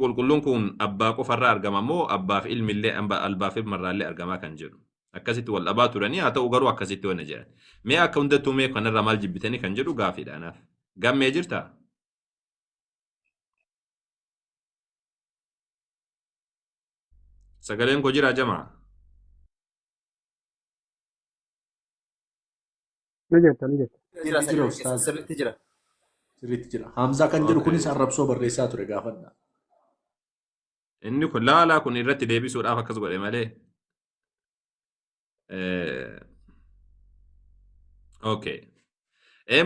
qulqulluu qulqulluun kun abbaa qofarraa argama moo abbaaf ilmillee albaaf ilmarraallee argamaa kan jedhu akkasitti wal dhabaa turanii haa ta'u garuu akkasitti wanna jedhan mee akka hundattuu mee kanarra maal jibbitanii kan jedhu gaafiidhaanaaf gammee jirta sagaleen koo jira jamaa نجت Jira ustaaz. sirriitti jira. Sirriitti jira. Hamzaa kan jedhu Okay. kunis arrabsoo barreessaa ture gaafadha. inni kun laalaa kun irratti deebisuudhaaf akkas godhe malee okay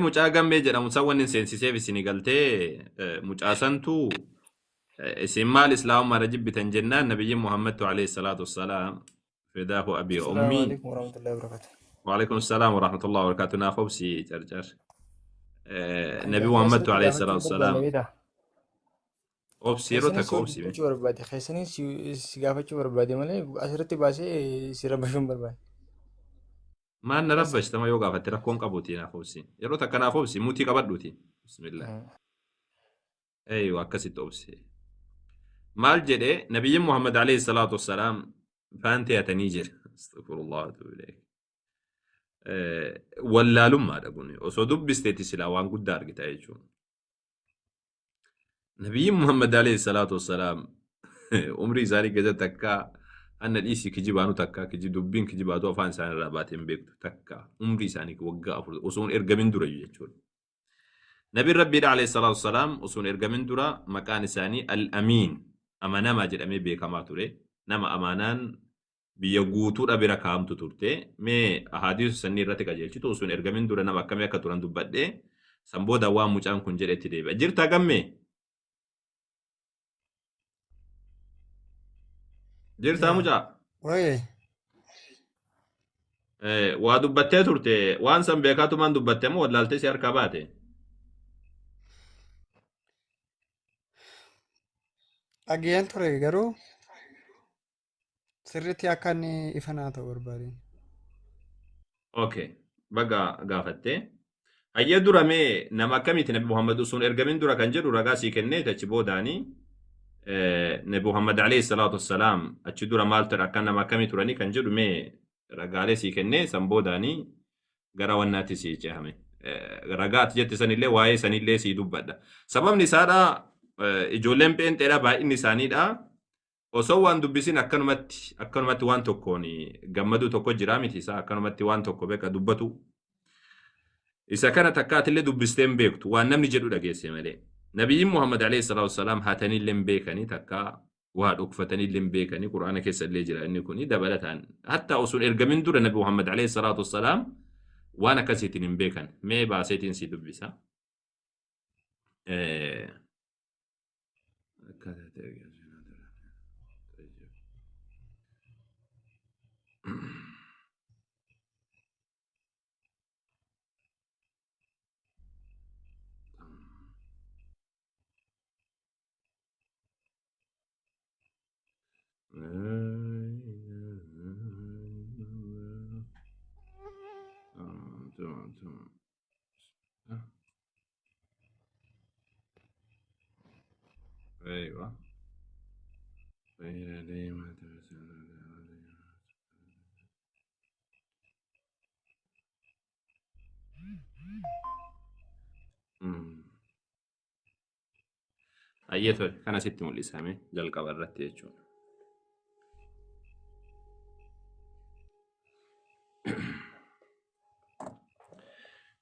mucaa gammee jedhamu san wanni seensiseef isin galtee mucaasantu isin maal islaamummaarra jibbitan jennaan nabiyyi muhammadtu alayhi salaatu wassalaam fidaahu abii السلام ummii عليكم ورحمة الله وبركاته. وعليكم السلام ورحمة الله وبركاته نافوبسي جرجر نبي خيسني محمد سيرتي عليه gaafachuu الصلاة والسلام barbaade. أوبسي رو Khaysanis تك أوبسي gaafachuu barbaade. Khaysanis si gaafachuu barbaade malee asirratti baasee si rabbashuun barbaade. ما نربش تما يوقع فترة كون قبوتي نافوبسي يرو تك نافوبسي موتي قبضوتي بسم الله أيوة كسيت أوبسي مال جدي نبي محمد عليه الصلاة والسلام فانتي أتنيجر استغفر الله وأتوب إليك ولا لما دقوني وصدق بستيتي سلا وان قد دار قتايجون نبي محمد عليه الصلاة والسلام عمري زاري كذا تكا أن الإيسي كجيبانو تكا كجي دبين كجيباتو أفان سان راباتين بيكتو تكا عمري ساني وقع أفرد وصون إرقمين درا يجون نبي ربي عليه الصلاة والسلام وصون إرقمين درا مكان ساني الأمين أمانا ما جد أمي بيكما توري نما أمانان بيغوتو ربي ركامتو تورتي مي أحاديث سني رتك أجلتو وصون إرقمين درا نما كمي أكتوران دبادي سنبو دوام مجان كنجر اتدي جرتا قمي جرتا مجا Waayee. waa dubbattee turte waan san beekaatumaan dubbatte moo wallaaltee si harkaa baate Dhageen ture garuu sirriitti akka inni ifa naa ta'u barbaade. okay baga gaafatte hayyee dura mee nama akkamiiti nabi muhammad sun ergamin dura kan jedhu ragaa sii kennee achi boodaanii nabi muhammad alayhi salaatu wassalaam achi dura maal ture akka nama akkamii turanii kan jedhu mee ragaalee sii kennee san boodaanii gara wannaatti sii ceehame ragaati jette sanillee waa'ee sanillee sii dubbadha sababni isaadha ijoolleen pheenxeedha baay'inni isaaniidha osoo waan dubbisin akkanumatti waan tokkoon gammadu tokko jira miti isaa akkanumatti waan tokko beeka dubbatu isa kana takkaatillee dubbisteen beektu waan namni jedhu dhageesse malee nabiyyiin muhammad alayhi salaatu wassalaam haatanillee beekanii takkaa waa dhokfatanillee beekanii qur'aana keessa illee jira inni kuni dabalataan hatta osoo ergamin dura nabi muhammad alayhi salaatu wassalaam waan akkasiitiin hin beekan mee baaseetiin si dubbisa ايوه ayyetol kana sitti mul'isame jalqaba irratti jechuudha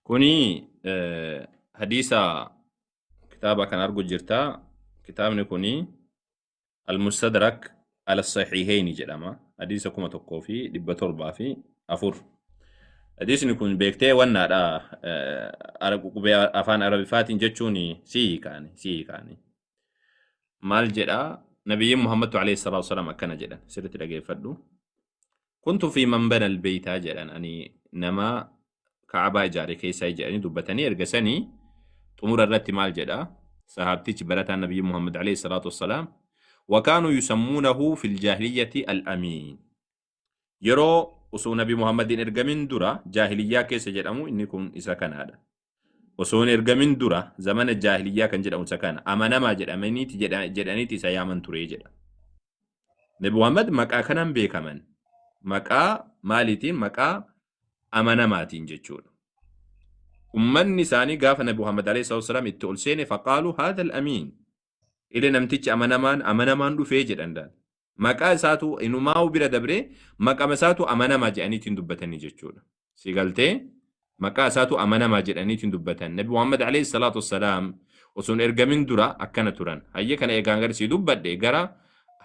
kuni hadiisa kitaaba kan argu jirta kitaabni kuni al-mustadrak ala sahihayn jedhama hadiisa 1704 hadiisni kun beektee wannaadha afaan arabifaatiin jechuun siikaani maal jedha nabiyyiin muhammad alayhi salaatu wassalaam akkana jedhan sirriitti dhageeffadhu kuntu fi man bana albaytaa jedhan ani nama kaabaa ijaare keessaa jedhanii dubbatanii ergasanii xumura irratti maal jedha sahaabtichi barataan nabiyyi muhammad alayhi salaatu wassalaam وكانوا يسمونه في الجاهلية الأمين يرو أصول نبي محمد إرجمين درا جاهلية كيس جرمو إنكم إذا كان هذا osoon ergamin dura zamana jaahiliyyaa kan jedhamu isa kana amanamaa jedhaniiti isa yaaman ture jedha. Nabi Muhammad maqaa kanaan beekaman. Maqaa maaliitiin? Maqaa amanamaatiin jechuudha. Ummanni isaanii gaafa Nabi Muhammad alayhi salaam itti ol seene faqaalu haadha al-amiin. Ile namtichi amanamaan dhufee jedhan dhaan. Maqaa isaatu inumaa bira dabree maqama isaatu amanamaa jedhaniitiin dubbatanii jechuudha. Si galtee maqaa isaatu amanamaa jedhaniitiin dubbatan. Nabi Muhammad alayhi salaam osoon ergamin dura akkana turan. Hayya kana eegaan garsii dubbadhe gara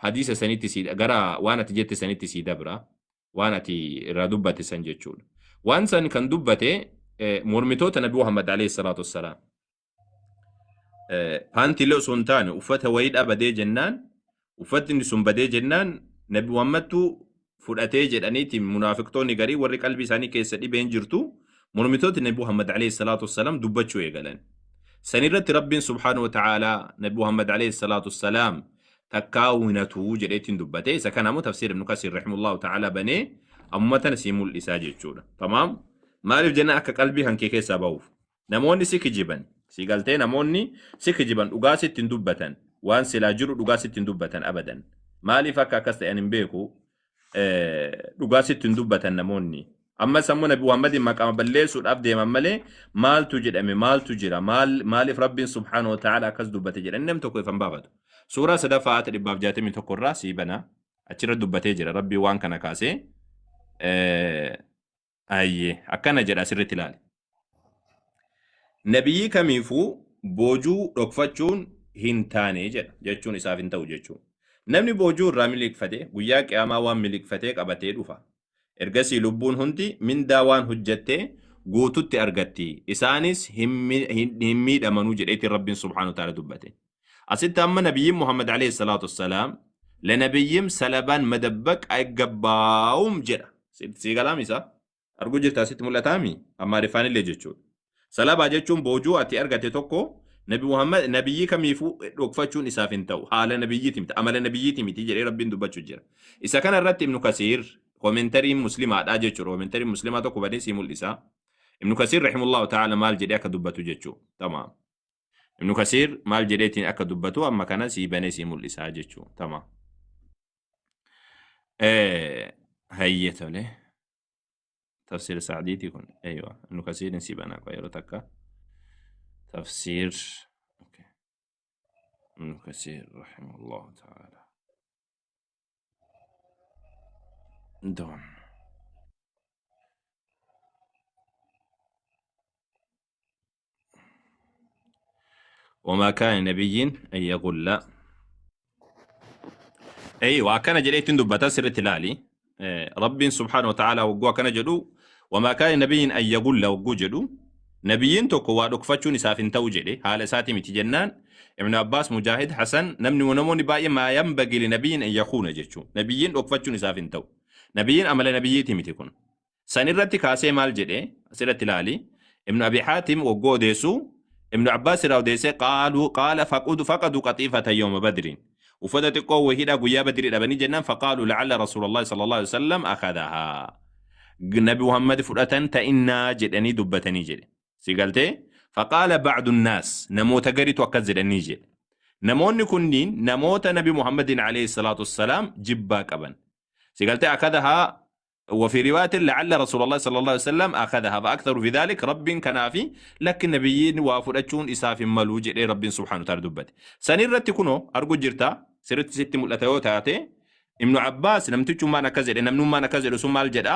hadiisa sanitti si gara waan ati jette sanitti si dabra. Waan ati irraa dubbate san jechuudha. Waan san kan dubbate mormitoota Nabi Muhammad alayhi salaam. Paantiilee osoo hin taane uffata wayiidhaa badee jennaan uffatni sun badee jennaan Nabi Muhammadtu fudhatee jedhaniitiin munaafiqtoonni garii warri qalbii isaanii keessa dhibeen jirtu mormitooti Nabi Muhammad alayhi salaam dubbachuu eegalan. Sanirratti Rabbiin subhaanahu wa ta'aalaa Nabi Muhammad alayhi salaam takkaawwinatu jedheetiin dubbate. Isa kanammoo tafsiir Ibn Kasiir rahimahullahu ta'aalaa banee ammatan si mul'isaa jechuudha. Tamaam maaliif jenna akka qalbii hankee keessaa ba'uuf namoonni si kijiban si galtee namoonni si kijiban dhugaa sitti hin dubbatan waan silaa jiru dhugaa sitti hin dubbatan abadan. Maaliif akka akkas ta'an hin beeku dhugaa sitti hin dubbatan namoonni. Amma sammuu Nabi Muhammadin maqama balleessuudhaaf deeman malee maaltu jedhame maaltu jira maaliif Rabbiin subhaanahu wa ta'aalaa akkas dubbate jedhan namni tokko ifan baafatu. Suuraa sadaffaa 161 irraa sii bana achirra dubbatee jira Rabbii waan kana kaasee ayyee akkana jedha asirratti ilaali. Nabiyyi kamiifuu boojuu dhokfachuun hin taane jedha jechuun isaaf hin ta'u jechuudha. Namni boojuu irraa miliqfate guyyaa qiyaamaa waan miliqfatee qabatee dhufa. Ergasii lubbuun hundi mindaa waan hojjattee guututti argatti. Isaanis hin miidhamanuu jedheetiin Rabbiin subhaanahu wa ta'aalaa dubbate. Asitti amma Nabiyyiin Muhammad alayhi salaatu wassalaam ለነብይም ሰለባን መደበቅ አይገባውም ጀዳ ሲገላም ኢሳ አርጉ ጅርታ ሲት ሙለታሚ አማሪፋን ለጀቹ ሰለባ ጀቹን ቦጁ አቲ አርጋቴ ቶኮ ነቢ ሙሐመድ ነብይ ከሚፉ ዶክፋቹን ኢሳፊንተው ሐለ ነብይት ይምት አመለ ነብይት ይምት ጀሪ ረቢን ዱባቹ ጀራ ኢሳ ከነ ረት ኢብኑ ከሲር ኮሜንተሪ ሙስሊም አዳ ጀቹ ኮሜንተሪ ሙስሊማ ቶኮ በደ ሲሙል ኢሳ ኢብኑ ከሲር ረሂመሁላሁ ተዓላ ማል ጀዲ አከዱበቱ ጀቹ ተማም ኢብኑ ከሲር ማል ጀዲቲን አከዱበቱ አማ ከነ ሲበነ ሲሙል ኢሳ ጀቹ ተማም هيته له تفسير سعديتي يكون ايوه انه كثير نسيبنا قيرتك تفسير اوكي ابن كثير رحمه الله تعالى دون وما كان نبي ان يقول لا ايوه كان جريت دبتا سرت لالي رب سبحانه وتعالى وقوا كان جدو وما كان نبي ان يقول له وقو جدو نبيين توكو وادوك فتشو نسافين توجدي حال ساتي متجنان ابن عباس مجاهد حسن نمني ونموني باي ما ينبغي لنبي ان يخون جتشو نبيين دوك فتشو نسافين تو نبيين عمل نبيتي متكون سنرتي كاسي مال جدي سرت لالي ابن ابي حاتم وقو ديسو ابن عباس راو ديسي قال فقدوا قطيفة يوم بدر وفدت قوة هنا قيا بدر الأبني جنان فقالوا لعل رسول الله صلى الله عليه وسلم أخذها نبي محمد فرأتن تإنا جدني دبتني جد سيقالتي فقال بعض الناس نموت قريت وكزد النيجل نمون كنين نموت نبي محمد عليه الصلاة والسلام جباك أبن سيقالتي أخذها وفي رواية لعل رسول الله صلى الله عليه وسلم أخذها فأكثر في ذلك رب كنافي لكن نبيين وافرأتشون إساف ملوج إلي رب سبحانه وتعالى دبتي سنرت كنو أرجو جرتا سرت ست ملتيوتاتي ابن عباس لم تجوا ما نكزل نمنو ما نكزل ثم الجدا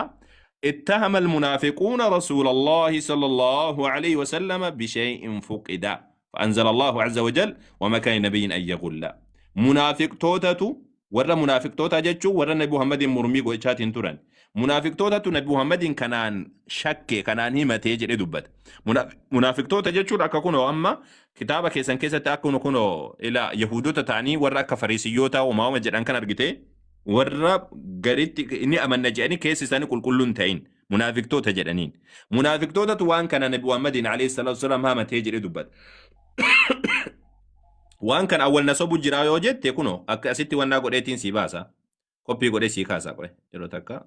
اتهم المنافقون رسول الله صلى الله عليه وسلم بشيء فقد فأنزل الله عز وجل وما كان نبي أن يقول لا منافق توتاتو ورا منافق توتا جتشو ورا نبي محمد مرمي وإشات تورن منافق توتاتو نبي محمد كنان شك كنان هي ما تيجي دبت منافق توتا جتشو أكونو أما كتابة كيسان كيسة تأكونو كونو إلى يهودوتا تعني ورا كفريسيوتا وما هم جران كان أرجتي ورا قريت إني أمن نجاني كيس ساني كلون تاين منافق توتا جرانين منافق توتا توان كان نبي محمد عليه الصلاة والسلام ما تيجي دبت وان كان أول نصب جرا يوجد تكونو أكاسيتي وانا قريتين سيباسا كوبي قريت سيكاسا قري يلو تكا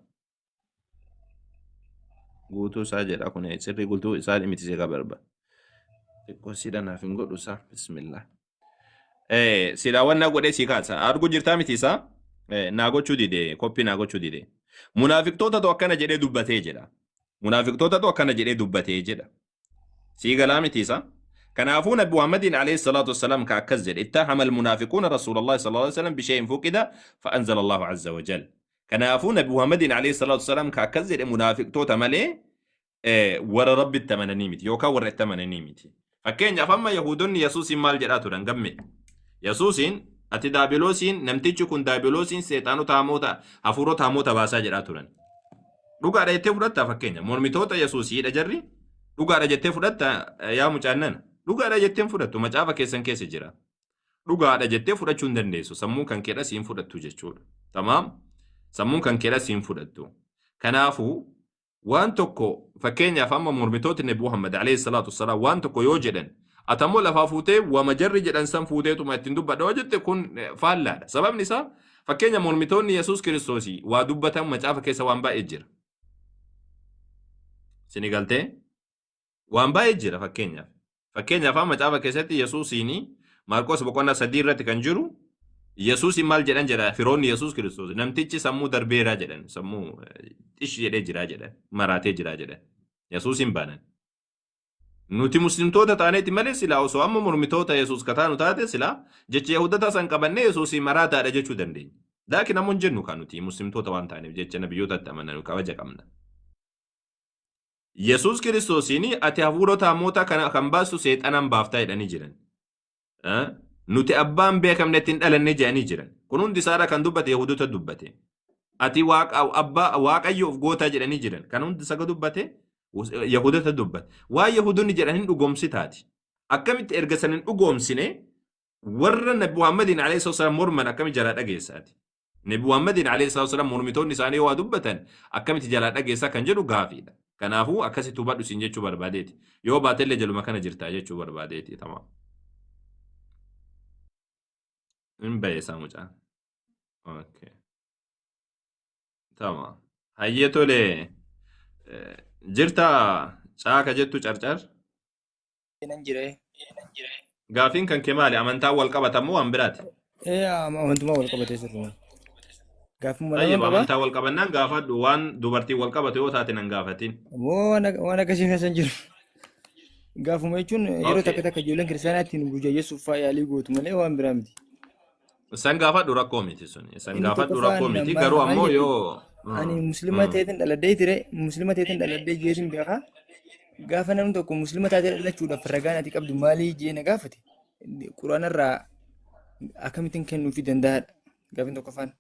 قلتو ساجر أكون سري قلتو سالي متسيقا بربا Consider nothing good, sir. Bismillah. Sila wanna godhe si kaasa. Argu jirtaa miti isaa naa gochuu dide, koppii naa gochuu dide. Munaafiqtootatu akkana jedhee dubbatee jedha. Munaafiqtootatu akkana jedhee dubbatee jedha. Sii galaa miti isaa. كنافون أبو محمد عليه الصلاة والسلام كأكزل اتهم المنافقون رسول الله صلى الله عليه وسلم بشيء فوقده فأنزل الله عز وجل كنافون أبو محمد عليه الصلاة والسلام كأكزل منافق توتا ملي ور رب التمنانيمتي يوكا ور التمنانيمتي فكين يفهم يهودون يسوس مال جراتو رنقمي يسوسين أتي دابلوسين نمتيجو كن دابلوسين سيطانو تاموتا هفورو تاموتا باسا جراتو رن لغا رأيتي فرطة فكين مرمتوتا يسوسي لجري لغا رأيتي فرطة يا مجانن dhugaadha jetteen fudhattu macaafa keessan keessa jira dhugaadha jettee fudhachuu hin dandeessu sammuu kan keedha siin fudhattu jechuudha tamaam sammuu kan keedha siin fudhattu kanaafuu waan tokko fakkeenyaaf amma mormitooti nabi Muhammad alayhi salaatu wassalaam waan tokko yoo jedhan atammoo lafaa fuutee wama jarri jedhan san fuuteetuma ittiin dubbadha yoo jette kun faallaadha sababni isaa fakkeenya mormitoonni Yesuus Kiristoosii waa dubbatan macaafa keessa waan baay'ee jira sini galtee waan baay'ee jira fakkeenyaaf fakkeenyaaf amma macaafa keessatti Yesuusiini Maarqos boqonnaa 3 irratti kan jiru Yesuus maal jedhan jedha firoonni Yesuus Kiristoos namtichi sammuu darbeeraa jedhan sammuu ish jedhee jiraa jedhan maraatee jiraa jedhan Yesuus hin baanan nuti muslimtoota taaneeti malee silaa osoo amma mormitoota Yesuus kataanu taate silaa jecha Yahudata san qabannee Yesuus maraataadha jechuu dandeenya laakiin ammoo jennu kan nuti muslimtoota waan taaneef jecha nabiyyootatti amananu kabaja qabna Yesuus Kiristoosiini ati hafuurota hamoota kan baastu seexanaan baaftaa jedhanii jiran. Nuti abbaan beekamnetti hin dhalanne jedhanii jiran. Kun hundi isaadha kan dubbate Yahudota dubbate. Ati waaqayyoof gootaa jedhanii jiran. Kan hundi isa dubbate Yahudota dubbate. Waa Yahudonni jedhan hin dhugoomsi taati. Akkamitti erga san hin dhugoomsine warra Nabi Muhammadin alayhi salaam morman akkamitti jalaa dhageessaati. Nabi Muhammadin alayhi salaam mormitoonni isaanii waa dubbatan akkamitti jalaa dhageessaa kan jedhu gaafiidha. Kanaafuu akkasitti hubadhu siin jechuu barbaadeeti. Yoo baatellee jaluma kana jirtaa jechuu barbaadeeti. Tamam. Hin bayeessaa mucaan. Okay. Tamam. Hayyee tolee. Jirtaa caaka jettu carcar. Nan jiree. Gaafiin kan kee maali? Amantaa wal qabatamoo waan biraati? Amantummaa wal qabatee sirriimaa. Gaafuma Ayyee amantaa wal qabannaan gaafadhu waan dubartii wal qabate yoo taate nan gaafatin. Waan akkasii keessa jiru. Gaafuma jechuun yeroo takka ijoolleen kiristaanaatti guyyeessuuf faayaalii gootu malee waan biraa miti. San gaafadhu rakkoo miti sun. San gaafadhu rakkoo miti garuu ammoo yoo. Ani muslima ta'eetiin dhaladhee ture muslima ta'eetiin dhaladhee jeesin beekaa. Gaafa namni tokko muslima taatee dhalachuudhaaf ragaan ati qabdu maalii jeena gaafate. Quraanarraa akkamittiin kennuufii danda'aadha gaafin tokko afaan.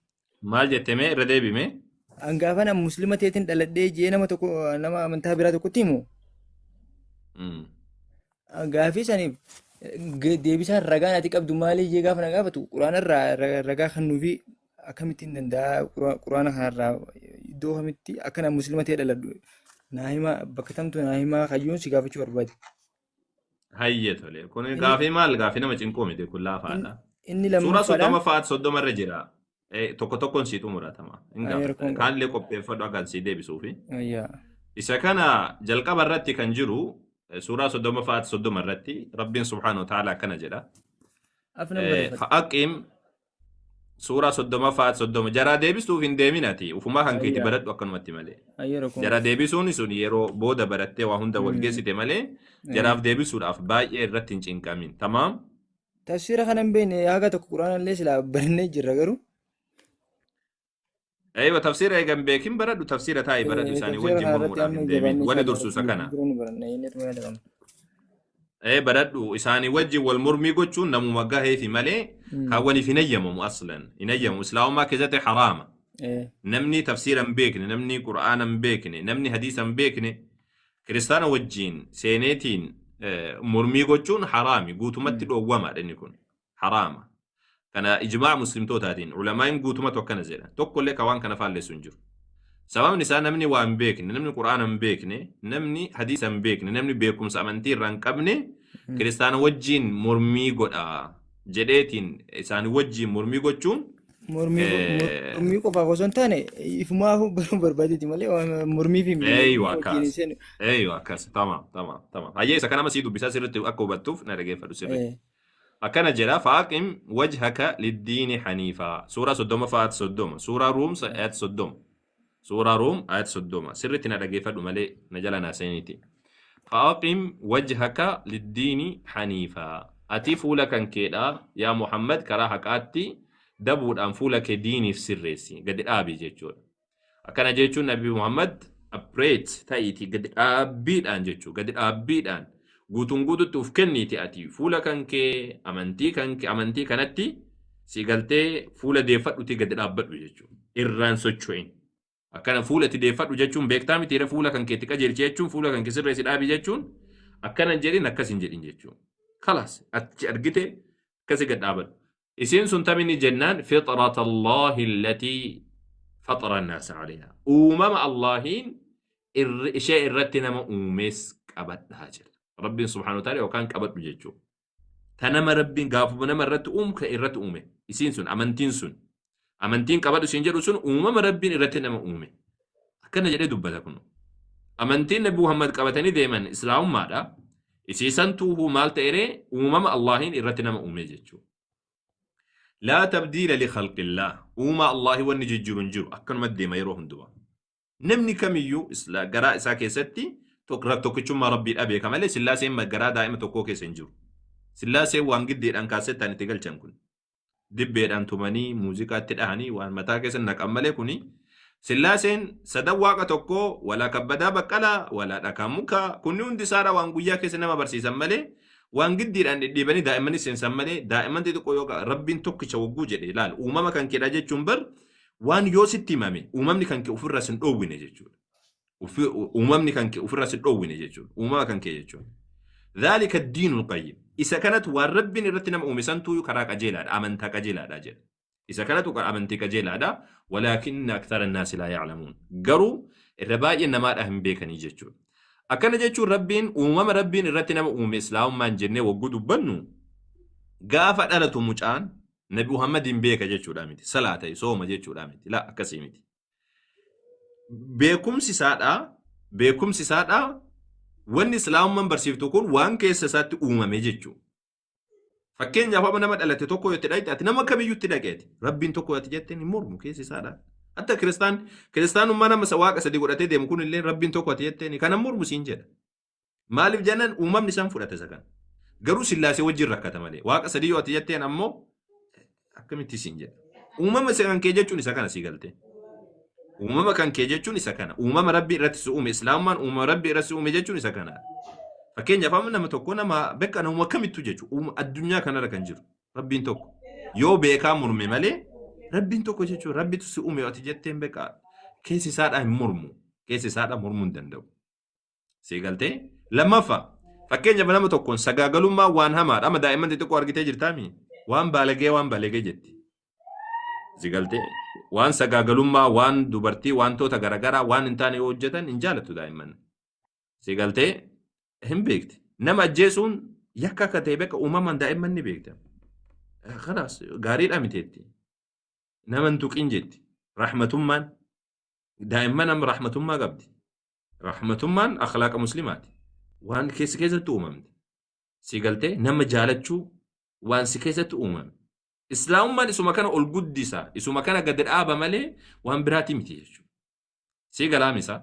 Maal jettee irra deebime? Angaafa nama muslima ta'eetiin dhaladhee jee nama tokko nama amantaa biraa tokkotti himu. Gaafii saniif deebisaan ragaan ati qabdu maalii jee gaafa na gaafatu quraanarraa ragaa kennuufii akkamittiin danda'a quraana kanarraa iddoo kamitti akka nama muslima ta'ee dhaladhu naa himaa bakka tamtu naa himaa kayyuun si gaafachuu barbaade. Hayyee tole kun gaafii maal gaafii nama cinqoo miti kun laafaadha. Inni Suuraa 30 lammaffadha. fa'aat 30 irra jira. Tokko tokkoon situ muratama. Kaallee qopheeffadhu akkan si deebisuufi. Isa kana jalqaba irratti kan jiru suuraa 30 fa'aat 30 irratti Rabbiin subhaanahu wa ta'ala akkana jedha. Fa'aqim suuraa 30 fa'aat 30 jaraa deebisuuf hin deeminati ufumaa kan keeti baradhu akkanumatti malee. Jara deebisuun sun yeroo booda barattee waa hunda wal geessite malee jaraaf deebisuudhaaf baay'ee irratti hin cinqamin. Tamaam. Tafsiira kanan beekne haga tokko quraanallee silaa barannee jirra garuu. Eeyyama tafsiira eegan beekin baradhu tafsiira taa'ee baradhu isaanii wajjin mormuudhaaf hin deemin wani dursuusa kana. Baradhu isaanii wajjin wal mormii gochuun namuma gaheefi malee kaawwaniif hin eeyyamamu aslan hin eeyyamamu islaamummaa keessatti haraama. Namni tafsiira hin beekne namni quraana hin beekne namni hadiisa hin beekne kiristaana wajjin seeneetiin mormii gochuun haraami guutumatti dhoowwamaadha inni kun haraama. Kana ijmaa muslimtootaatiin ulamaan guutumatu akkana jedha tokkollee ka waan kana faalleessu hin jiru. Sababni isaa namni waa hin beekne namni quraana hin beekne namni hadiisa hin beekne namni beekumsa amantii irraa hin qabne kiristaana wajjin mormii godha jedheetiin isaanii wajjin mormii gochuun mormii qofaaf osoo hin taane ifumaafuu baruu barbaadeeti malee mormii fi ايوه wajjin كاس seenu. ايوه كاس تمام هي اذا كان ما سيدو بيسا سيرت اكو بتوف نرجع فدو سيرت اكن جرا فاقم وجهك للدين حنيفا سوره صدوم فات صدوم سوره روم ايات صدوم سوره روم ايات صدوم سيرت نرجع فدو ملي نجلنا سينيتي فاقم وجهك للدين حنيفا اتي فولك كيدا يا محمد كراهك اتي دبود ان فولك ديني في سرسي قد ابي جيجول akkana jechuun nabi Muhammad appreet ta'iti gadi dhaabbiidhaan jechuu gadi dhaabbiidhaan guutuun guututti uf kenniti ati fuula kan kee amantii kanatti si galtee fuula deeffadhuti gadi dhaabbadhu jechuu irraan socho'in akkana fuula itti deeffadhu jechuun beektaa miti fuula kan keetti qajeelchi jechuun fuula kan kee sirreessi dhaabi jechuun akkana jedhin akkasin jedhin jechuu khalaas achi argite akkasi gad dhaabadhu isiin sun tamini jennaan fitrata Allahi allatii فطر الناس عليها ومما اللهين شيء الرتنا ما أمس قبض هاجر ربي سبحانه وتعالى وكان قبض بجيجو تنما ربي قافو بنما الرت كإرت أمه يسين سن أمنتين قبض سنجر سن ومما ربي الرتنا ما أمه كان جري دبتا كنو أمنتين نبي محمد قبضني دائما إسلام ماذا يسيسن توه مال تيري ومما اللهين الرتنا ما أمه جيجو لا تبديل لخلق الله وما الله ونججرون جرو أكن مدي ما يروحن دوا نمني كميو إسلا قراء ساكي ستي تقرأ توكيشم ربي الأبي كمالي سلاسي ما قراء دائما توكوكي سنجرو سلاسي وانقد دير أنكا ستاني تقل چنكن دبير أنتماني موزيكا تدهاني وان متاكي سنك أمالي كوني سلاسين سدواقا توكو ولا كبدا بكالا ولا نكاموكا كنون دي سارا وانقويا كيسنما برسيسا مالي waan giddiidhaan dhidhiibanii daa'immanis seensan malee daa'imman xixiqqoo yoo rabbiin tokkicha wagguu jedhe ilaal uumama kan keedha jechuun bar waan yoo sitti himame uumamni kan kee ofirraa sin dhoowwine jechuudha. Uumamni kan kee ofirraa sin dhoowwine jechuudha. Uumama kan kee jechuudha. Dhaalika diinul qayyim. Isa kanatu waan rabbiin irratti nama uume santuu karaa qajeelaadha amantaa qajeelaadha jedha. Isa kanatu amantii qajeelaadha walaakinna akthara annaasi laa ya'lamuun. Garuu irra baay'ee namaadha hin beekanii jechuudha. akkana jechuun rabbiin uumama rabbiin irratti nama uume islaamummaan jennee wagguu dubbannu gaafa dhalatu mucaan nabi Muhammadin beeka jechuudha miti salaata sooma jechuudha miti la akkasii miti beekumsi isaadha wanni islaamummaan barsiiftu kun waan keessa isaatti uumame jechuudha fakkeenyaaf nama dhalate tokko yoo itti dhaqxe nama kamiyyuu itti dhaqeeti rabbiin tokko yoo itti jetteen hin mormu keessa isaadha. Hatta kiristaanummaa nama waaqa sadii godhatee deemu kun illee rabbiin tokko ati jetteeni kanan mormu siin jedha. Maaliif jennaan uumamni isaan fudhate isa kana. Garuu sillaasee wajjin rakkata malee waaqa sadii yoo ati jetteen ammoo akkamitti siin jedha. Uumama isa kan kee jechuun isa kana sii galte. Uumama kan kee jechuun isa kana. Uumama rabbii irratti si uume islaamummaan uumama rabbii irratti si uume jechuun isa kana. Fakkeenyaaf nama tokko nama beekaa nama akkamittu jechuudha. Addunyaa kanarra kan jiru rabbiin tokko yoo beekaa morme malee. Rabbiin tokko jechuun rabbitu si uume ati jetteen beekaa keessi isaadhaa hin mormu keessi isaadhaa mormuu hin danda'u. Si galtee lammaffaa fakkeenyaaf nama tokkoon sagaagalummaa waan hamaadha amma daa'imman xixiqqoo argitee jirtaami waan baalegee jetti. Si galtee waan sagaagalummaa waan dubartii wantoota garaagaraa waan hin taane yoo hojjetan hin jaalattu daa'imman. Si galtee hin beekti nama ajjeesuun yakka akka ta'e beeka uumamaan daa'imman ni beekta. Kanaas gaariidha miteetti. Naman tuqin jetti rahmatummaan daa'imman amma rahmatummaa qabdi rahmatummaan akhlaaqa muslimaati waan keessatti uumamte si galtee nama jaalachuu waan si keessatti uumame islaamummaan isuma kana ol guddisa isuma kana gad dhaaba malee waan biraati miti jechuudha si galaamisa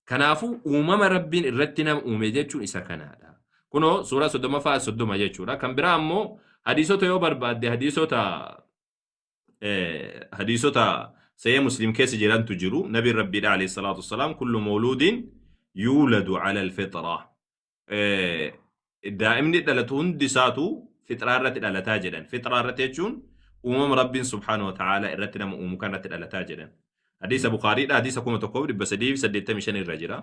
kanaafuu uumama rabbiin irratti nama uume jechuun isa kanaadha kunoo suuraa 30 jechuudha kan biraa ammoo hadiisota yoo barbaadde hadiisota سيا مسلم كيس جيران تجرو نبي ربي عليه الصلاة والسلام كل مولود يولد على الفطرة دائما دلتون دساتو فطرة رت دلتاجدا فطرة رتيجون ربي سبحانه وتعالى رتنا مكان رت دلتاجدا حديث بخاري حديث كما تقول بسديف سديت مشان الرجرة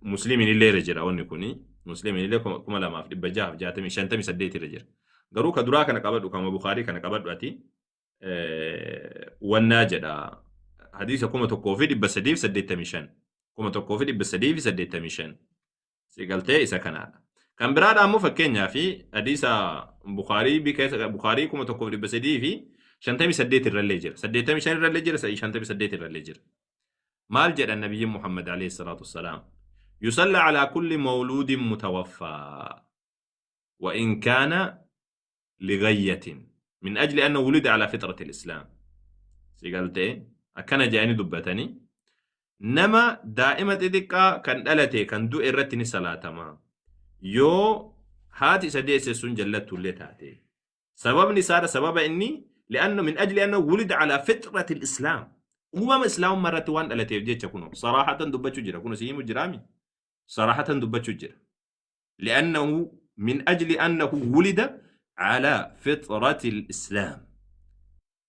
مسلمين اللي رجرة ونكوني مسلمين اللي كما لما في بجاه جات مشان تمي سديت الرجرة قالوا كدرا كان قبل كما بخاري كان قبل وقتي والناجدة حديث كما تكوفي بسديف سديت مشان كما تكوفي بسديف سديت مشان سيقلتي إذا كان براد أمو فكينيا في حديث بخاري بكيس بخاري كما تكوفي بسديف شنتمي سديت الرليجر سديتمي شان الرليجر شنتمي سديت الرليجر مال جد النبي محمد عليه الصلاة والسلام يصلى على كل مولود متوفى وإن كان لغية من أجل أنه ولد على فطرة الإسلام سيقالت إيه أكنا جاني دبتني نما دائما تدقى كان ألتي كان دو إرتني صلاة ما يو هاتي سديس سن جلت اللي تاتي سبب نسارة سبب إني لأنه من أجل أنه ولد على فطرة الإسلام إسلام مرة وان ألتي يجيش كنو صراحة دبتشو جرا كنو سيمو جرامي صراحة دبتشو جرا لأنه من أجل أنه ولد على فطرة الإسلام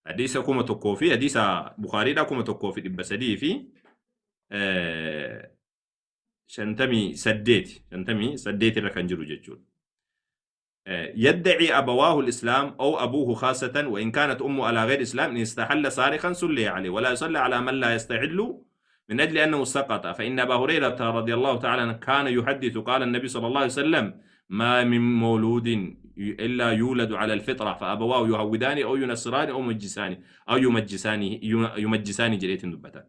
حديث كوما توكوفي حديث بخاري دا كوما توكوفي بسدي في شنتمي سديت ركن جرو جتشون يدعي أبواه الإسلام أو أبوه خاصة وإن كانت أمه على غير إسلام إن استحل صارخا صلي عليه ولا يصلى على من لا يستحل من أجل أنه سقط فإن أبا هريرة رضي الله تعالى عنه كان يحدث قال النبي صلى الله عليه وسلم ما من مولود إلا يولد على الفطرة فأبواه يهودان أو ينصران أو يمجسان جريت دبتا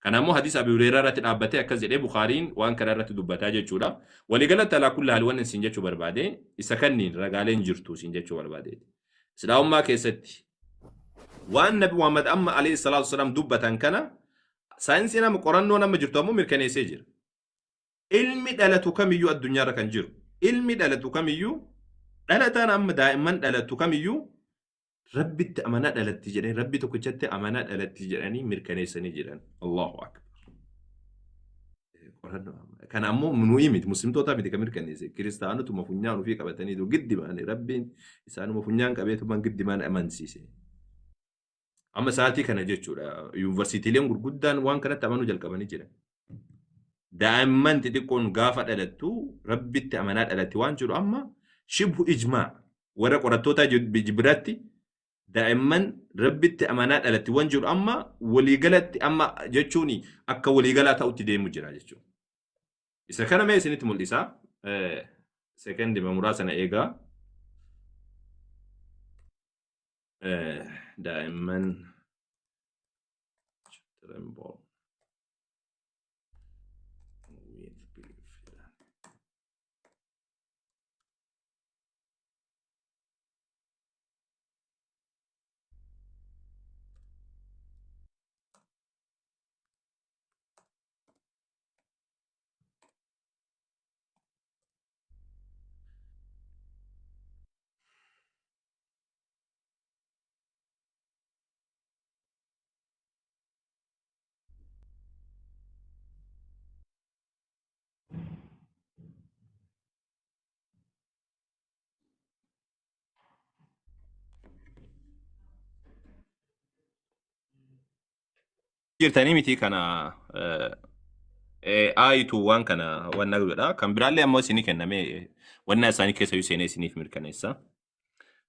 كان مو حديث أبي هريرة الأبتة أكزل بخارين وأن كررت دبتا جتشولا ولقلت على كل هالوان سنجتشو بربادي إسكنين رجالين جرتو سنجتشو بربادي سلام ما كيستي وأن نبي محمد أما عليه الصلاة والسلام دبتا كان ساينسنا مقرنو نما جرتو مو مركني سجر علمي دلتو كم يو الدنيا ركن جرو علمي دلتو كم يو دلتان أما دائما دلتو كم يو ربي التأمانات دلت جرين ربي تكجت أمانات دلت جراني مركني سنجران الله أكبر قرنو كان أمو من ويمت مسلم توتا بدي كمركني سي كريستيانو تو مفنيان في كبتني دو قد ما أنا ربي إسانو مفنيان كبيتو من قد ما أمان سي أما ساعتي كان جتشورا يونيفرسيتي لين غرغدان وان كانت تمانو جل كباني جرا دائما تدكون غافة دلتو ربي التأمانات دلتي وان جرو أما شبه إجماع ورا قرطوتا بجبراتي دائما ربي التأمانات دلتي وان جرو أما ولي قالت أما جتشوني أكا ولي قالت أو تدي مجرا جتشو إذا كان ما يسنيت موليسا سكند بمراسنا إيجا دائما tremble with belief jirtanii miti kana aayitu waan kana wanna godha kan biraallee ammoo isinii kenname wanna isaanii keessa yoo seenee isiniif mirkaneessa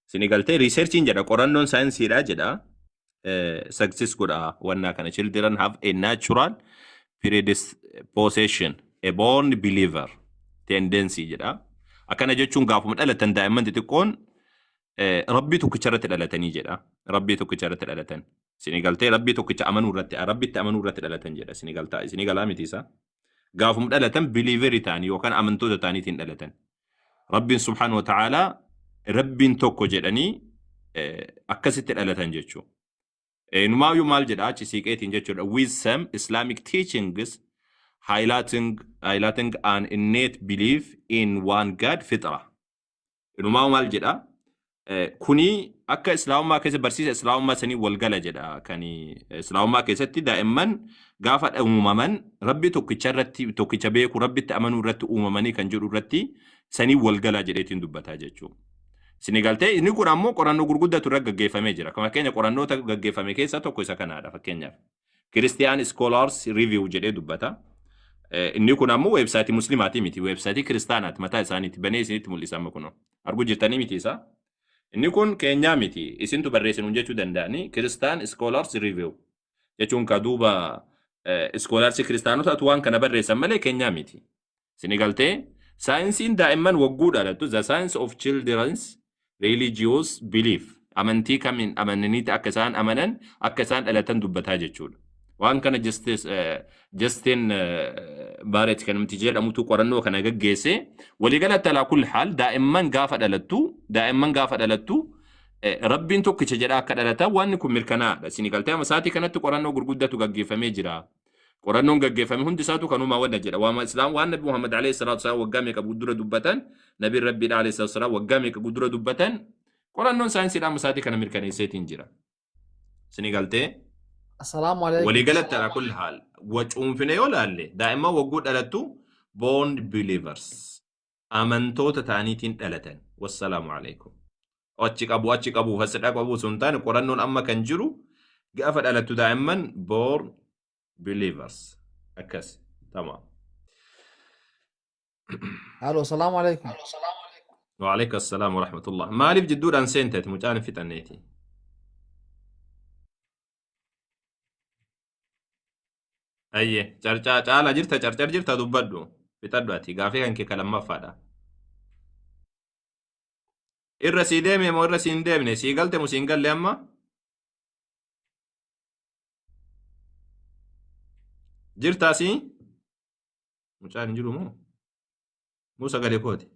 isinii galtee riiserchiin jedha qorannoon saayinsiidha jedha success godha wanna kana children have a natural predisposition a born believer tendency jedha akkana jechuun gaafuma dhalatan daa'imman xixiqqoon rabbii tokkicharratti dhalatanii jedha rabbii tokkicharratti dhalatan Sinigaltee rabbii tokkicha amanuu irratti rabbitti amanuu irratti dhalatan jedha sinigalaa miti isaa gaafuma dhalatan biliiveri ta'anii yookaan amantoota ta'aniitiin dhalatan rabbiin subhaanahu wa ta'aalaa rabbiin tokko jedhanii akkasitti dhalatan jechuudha. Numaayyuu maal jedha achi siiqeetiin jechuudha with some Islamic teachings highlighting an innate belief in one God fitra. Numaayyuu maal jedha kuni akka islaamummaa keessa barsiisa islaamummaa sanii walgala jedha kani islaamummaa keessatti daa'imman gaafa uumaman rabbi tokkicha beeku rabbitti amanuu irratti uumamanii kan jedhu irratti sanii walgala jedheetiin dubbataa jechuudha. Sinigaltee inni kun ammoo qorannoo gurguddatu irra gaggeeffamee jira. Kan fakkeenya qorannoota gaggeeffame keessaa tokko isa kanaadha fakkeenyaaf. Christian Scholars Review jedhee dubbata. Inni kun ammoo weebsaayitii musliimaatii miti weebsaayitii kiristaanaati mataa isaaniitti banee isinitti mul'isa amma kunoo. Arguu jirtanii miti isaa. Inni kun Keenyaa miti isintu barreessinuun jechuu danda'anii Christian Scholars Review jechuun ka duuba Scholars kiristaanota waan kana barreessan malee Keenyaa miti. Sinigaltee saayinsiin daa'imman wagguu dhalatu the science of children's religious belief amantii kamiin amananiiti akka isaan amanan akka isaan dhalatan dubbataa jechuudha. Waan kana Justin Barrett kan namti jedhamutu qorannoo kana gaggeesse waliigalatti alaa kulli haal daa'imman gaafa dhalattu rabbiin tokkicha jedha akka dhalatan waan kun mirkanaadha. Isin galtee amasaatii kanatti qorannoo gurguddatu gaggeeffamee jira. Qorannoon gaggeeffame hundi isaatu kanuma wanda jedha. Waama Islaam waan Nabi Muhammad alayhi salatu wasallam waggaa meeqa guddura dubbatan, Nabi Rabbi alayhi salatu wasallam waggaa meeqa guddura dubbatan, qorannoon saayinsiidhaan amasaatii kana mirkaneesseetiin jira. Isin galtee Assalaamu alaikum. waliigalatti alaa kulli haal wacuunfine yoo laalle daa'imman wagguu dhalattu born believers amantoota ta'aniitiin dhalatan. Wassalaamu alaikum. Achi qabu fasidhaa qabu sun taane qorannoon amma kan jiru gaafa dhalattu daa'imman born believers akkas tamam. Halo, assalamu alaikum. Waalaikum assalaam wa rahmatullah. Maaliif jidduudhaan seenteeti mucaan hin fixanneeti? Ayye, caala jirta carcar jirta dubbadhu. Fixadhu ati gaafii kan kee kalamaffaadha. Irra sii deeme moo irra sii hin deemne? Sii galte moo sii hin galle amma? Jirtaa sii? Mucaan hin jiru moo? Moo sagalee kooti?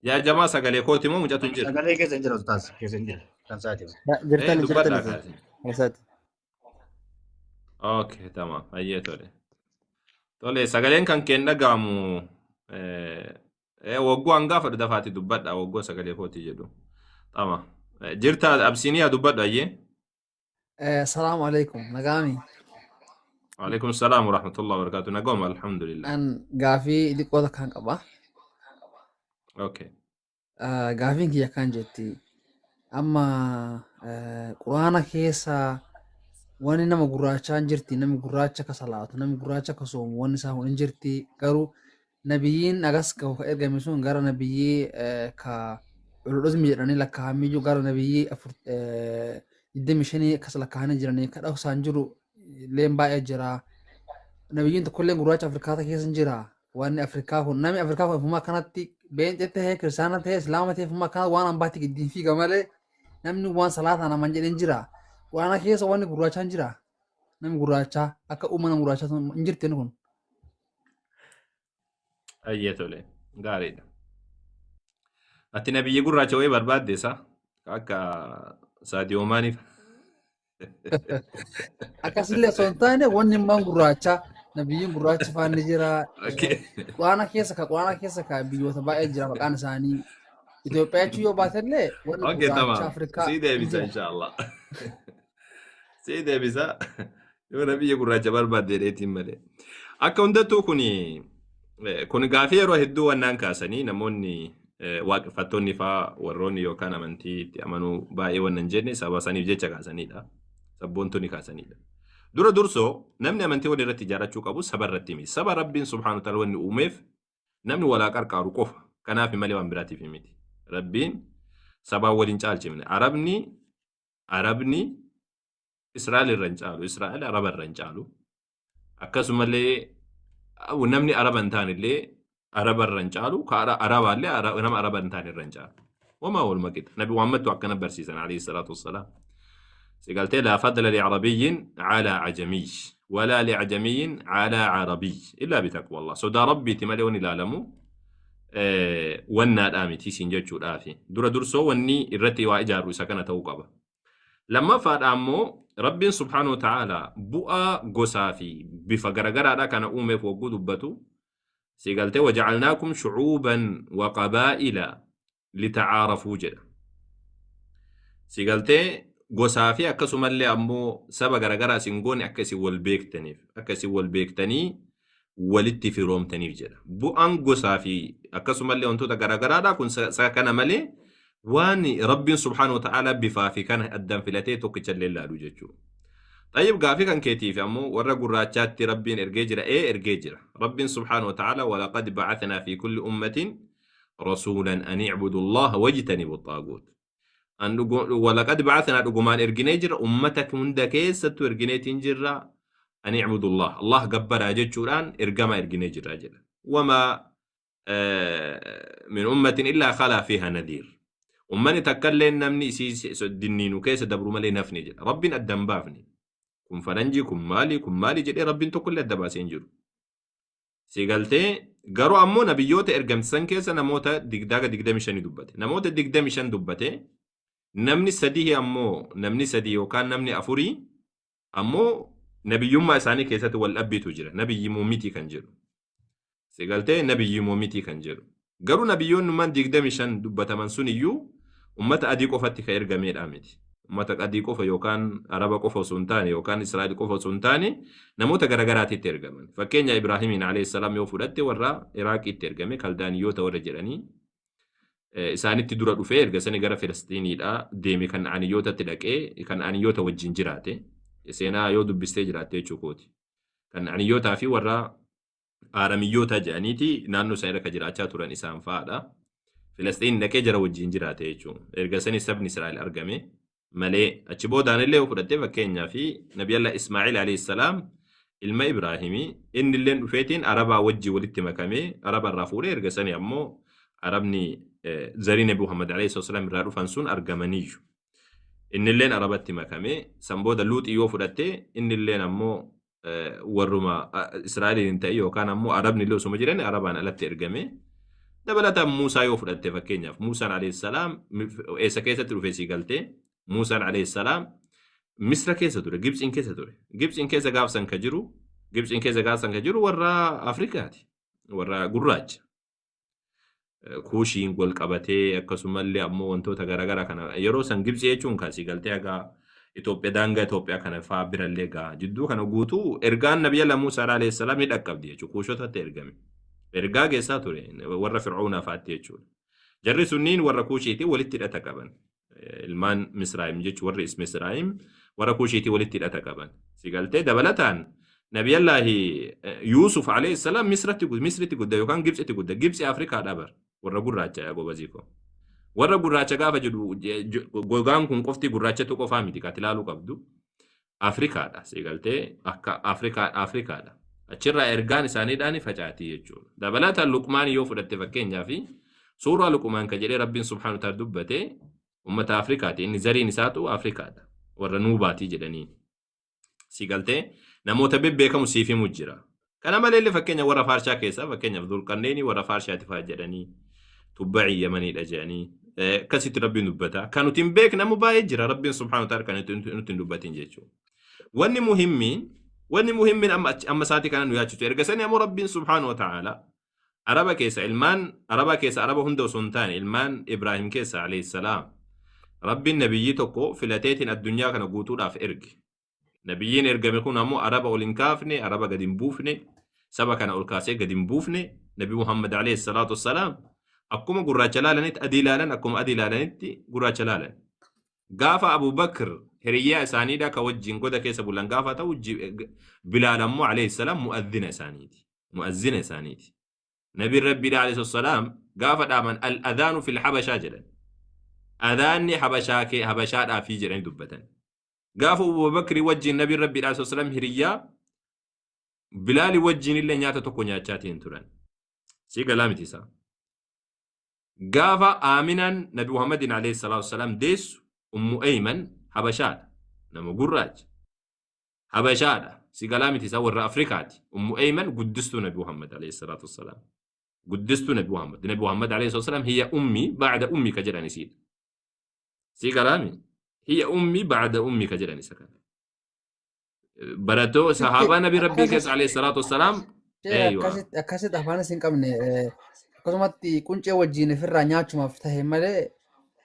Yaa jamaa sagalee kooti moo mucatu hin jiru? Sagalee keessa hin jiru taas keessa hin jiru kan isaati. Jirtan dubbadhaa jirtan kaasi. Esaati. Okay, tamam. Ayyee tole. Tole, sagaleen kan keen dhaga'amu waggoo hangafa dafaati dubbadha waggoo sagalee kooti jedhu. Tama. Jirta Absiniyaa dubbadhu ayyee. Assalamu alaikum. Nagami. Waalaikum salaam wa rahmatullahi wa barakatuh. Nagoma alhamdulillah. An gaafii liqoota kan qaba. Okay. Gaafiin kiyya kan jetti. Amma quraana keessa wanni nama gurraachaan jirti, namni gurraacha ka salaatu, namni gurraacha ka soomu, wanni isaa hin jirti. Garuu nabiyyiin agas ka ergame sun gara nabiyyii ka uludhuzmi jedhanii lakkaa'amii jiru gara nabiyyii 25 akkas lakkaa'anii jiranii kadha isaan jiru leen baay'ee jira. Nabiyyiin tokkollee gurraacha Afrikaata keessa hin jira. Wanni Afrikaa kun namni Afrikaa kun fumaa kanatti beenxee ta'ee kiristaana ta'ee islaama ta'ee fumaa kana waan hambaatti giddiin fiiga malee namni waan salaataa naman jedheen jira. Quraana keessa wanni gurraachaan jira. Namni gurraachaa akka uumama gurraachaa hin jirteen kun. Ayyee tole. Gaariidha. Ati nabiyyi gurraacha wayii barbaadde isaa? Akka Saadiyoo Maaniif? Akkasillee osoo hin taane wanni immaan gurraachaa nabiyyiin gurraachi faan ni jira. Quraana keessa ka biyyoota baay'ee jira maqaan isaanii. Itoophiyaa jechuun yoo baatellee wanni Okay, gurraacha tamam. Afrikaa Sii deebisa inshallah. Sii deebisa. Yoo nabiyyi gurraacha barbaadde dheetiin malee. Akka hundattuu kun gaafii yeroo hedduu wannaan kaasanii namoonni waaqeffattoonni fa'aa warroonni yookaan amantii itti amanuu baay'ee wannan jenne saba saniif jecha kaasanidha. Sabboontonni kaasanidha. Dura dursoo namni amantii wal irratti ijaarrachuu qabu saba irratti miti. Saba Rabbiin subhaanahu ta'ala wanni uumeef namni walaa qarqaaru qofa. Kanaaf malee waan biraatiif miti. Rabbiin sabaa waliin caalchifne. Arabni Israa'el irra hin caalu. Israa'el Araba irra hin caalu. Akkasumallee namni Araba hin taanillee Araba irra hin caalu. Arabaallee nama Araba hin taane irra hin caalu. Wamaa wal maqixa. Nabi Muhammadtu akkana barsiisan alayhi salaatu wassalaam. سيقالتي لا فضل لعربي على عجمي ولا لعجمي على عربي إلا بتقوى الله سودا ربي تمالوني لالمو وانا الآمي تيسين جاتشو الآفي دورا درسو واني الرتي واجارو سكنة توقبة لما فاد أمو ربي سبحانه وتعالى بؤى قسافي بفقرقرة دا كان أومي فوقو دبتو سيقالتي وجعلناكم شعوبا وقبائل لتعارفوا جدا سيقالتي Gosaafi akkasumallee ammoo saba garagaraa isin goone akka isin wal beektanii walitti firoomtaniif jedha. Bu'aan gosaafi akkasumallee wantoota garagaraadha kun kana malee waan Rabbiin subhaanahu wa ta'ala bifaa fi kana addaan filatee tokkichallee ilaalu jechuudha. Tayyib gaafii kan keetiif ammoo warra gurraachaatti Rabbiin ergee jira ergee jira. Rabbiin subhaanahu wa ta'ala walaqad ba'athnaa fi kulli ummatin rasuulan an i'budu allaha wajtanibu xaaguut. ولقد بعثنا دغمان ارجنيجر امتك من دكيستو ارجنيتين جرا ان يعبدوا الله قبر اجچودان ارجما ارجنيجر اجل وما من أمة إلا خلا فيها نذير أمني تكلم نمني دنينو كيس دبرو مالي نفني جل ربي أدم بافني كن فرنجي كن مالي جل ربي تكل الدباسين جل سيقالتي قرو أمو نبيوت إرقم سن كيس نموتا دقدا مشان دبته نموتا دقدا مشان دبته نمني سديه أمو نمني سديه وكان نمني أفوري أمو نبي يوم إساني كيسات والأبي تجرى نبي موميتي كان جرو سيقالتي نبي موميتي كان جرو قرو نبيون من دقدا مشان دبته من سنيو ummata adii qofatti ka ergameedha miti. Ummata adii qofa yookaan Araba qofa osoo hin taane yookaan Israa'el qofa osoo hin taane namoota garagaraatitti ergaman. Fakkeenya Ibraahimiin alayhi salaam yoo fudhatte warra Iraaqiitti ergame kaldaaniyoota warra jedhanii isaanitti dura dhufee erga sani gara Filistiiniidha deeme Kan'aaniyootatti dhaqee Kan'aaniyoota wajjin jiraate. Seenaa yoo dubbistee jiraatte jechuukooti. Kan'aaniyootaa fi warra Aaramiyyoota jedhaniiti naannoo isaa irra ka jiraachaa turan isaan fa'aadha. Filistiin dhaqee jara wajjin jiraate jechuudha. Erga sani sabni Israa'el argame malee achi boodaan illee fudhattee fakkeenyaa fi Nabiyallah Ismaa'il alayhi salaam ilma Ibraahimii inni illee dhufeetiin Arabaa wajjin walitti makamee Araba irraa fuudhee erga sani ammoo Arabni zarii Nabi Muhammad alayhi salaam irraa dhufan sun argamaniiyyu. Inni illee Arabatti makamee san booda Luuxii yoo fudhattee inni illee ammoo warruma Israa'eliin ta'e yookaan ammoo Arabni illee osuma jiran Arabaan alatti ergame. Dabalataan Muusaa yoo fudhatte fakkeenyaaf Muusaan alayhi salaam eessa keessatti dhufee sii galtee Muusaan alayhi salaam Misra keessa ture Gibxiin keessa ture Gibxiin keessa gaafsan ka jiru warra Afrikaati warra gurraacha kuushiin wal qabatee akkasumallee ammoo wantoota garaagaraa kana yeroo san Gibxi jechuun kaasii galtee hagaa Itoophiyaa daangaa Itoophiyaa kana fa'aa birallee gaa jidduu kana guutuu ergaan Nabiyallah Muusaa alayhi salaam ni dhaqqabdi jechuudha kuushotatti ergame. Ergaa geessaa ture warra Fir'aunaa fa'aatti jechuudha. Jarri sunniin warra kuushiitii walitti hidhata qaban. Ilmaan Misraayim jechuun warri Misraayim warra kuushiitii walitti hidhata qaban. Sigaltee dabalataan Nabiyallaahi Yuusuf alayhi salaam Misritti gudda yookaan Gibxitti gudda. Gibxi Afrikaadhaa bar warra gurraacha yaa gobaziiko. Warra gurraacha gaafa jedhu gogaan kun qofti gurraachatu qofaa miti kan ilaaluu qabdu. Afrikaadha sigaltee akka Afrikaadha. Achirraa ergaan isaaniidhaan facaatii jechuudha. Dabalataan Luqmaan yoo fudhatte fakkeenyaa fi suuraa Luqmaan ka jedhee Rabbiin subhaanahu wa ta'ala dubbate uummata Afrikaati. Inni zariin isaatu Afrikaadha. Warra Nuubaatii jedhanii. Sigaltee namoota bebbeekamu siif himu jira. Kana malee fakkeenya warra Faarshaa keessaa fakkeenyaaf Dulqarneenii warra Faarshaati fa'aa jedhanii tubba'ii Yamaniidha jedhanii akkasitti Rabbiin dubbata. Kan nuti hin beeknamu baay'ee jira Rabbiin subhaanahu wa ta'ala kan nuti hin dubbatin jechuudha. Wanni muhimmin amma saati kana nu yaachisu erga sani ammoo Rabbiin subhaanahu wa ta'ala Araba keessa Araba hunda osoo hin taane ilmaan Ibraahim keessa alayhi salaam Rabbiin nabiyyi tokko filateetiin addunyaa kana guutuudhaaf erge. Nabiyyiin ergame kun ammoo Araba ol hin kaafne, Araba gad hin buufne, saba kana ol kaasee gad hin buufne. Nabi Muhammad alayhi salaatu wassalaam akkuma gurraacha laalanitti adii laalan akkuma adii laalanitti gurraacha laalan. Gaafa Abu Bakr hiriyyaa isaaniidha ka wajjin goda keessa bulan gaafa ta'u Bilaal ammoo alayhi salaam mu'adhdhina isaaniiti. Nabiin Rabbiidha alayhi salaam gaafa dhaaman al-adhaanu fil habashaa jedhan. Adhaanni habashaadhaa fi jedhanii dubbatan. Gaafa Abu Bakr wajjin Nabiin Rabbiidha alayhi salaam hiriyyaa Bilaal wajjin illee nyaata tokko nyaachaatiin turan. Si galaa miti isaa. Gaafa Aaminaan Nabi Muhammadin alayhi salaatu wassalaam deessu Ummu Ayman habashaadha. Nama gurraacha. Habashaadha. Si galaa miti isaa warra Afrikaati. Ummu Ayman guddistuu Nabi Muhammad alayhi salaatu wassalaam. Guddistuu Nabi Muhammad. Nabi Muhammad alayhi salaatu wassalaam hiya ummi ba'da ummi ka jedhan isiidha. Si galaa miti. Hiya ummi ba'da ummi ka jedhan isa kana. Baratoo sahaabaa Nabi Rabbii keessa alayhi salaatu wassalaam. Akkasitti afaan isin qabne akkasumatti quncee wajjin ofirraa nyaachumaaf tahe malee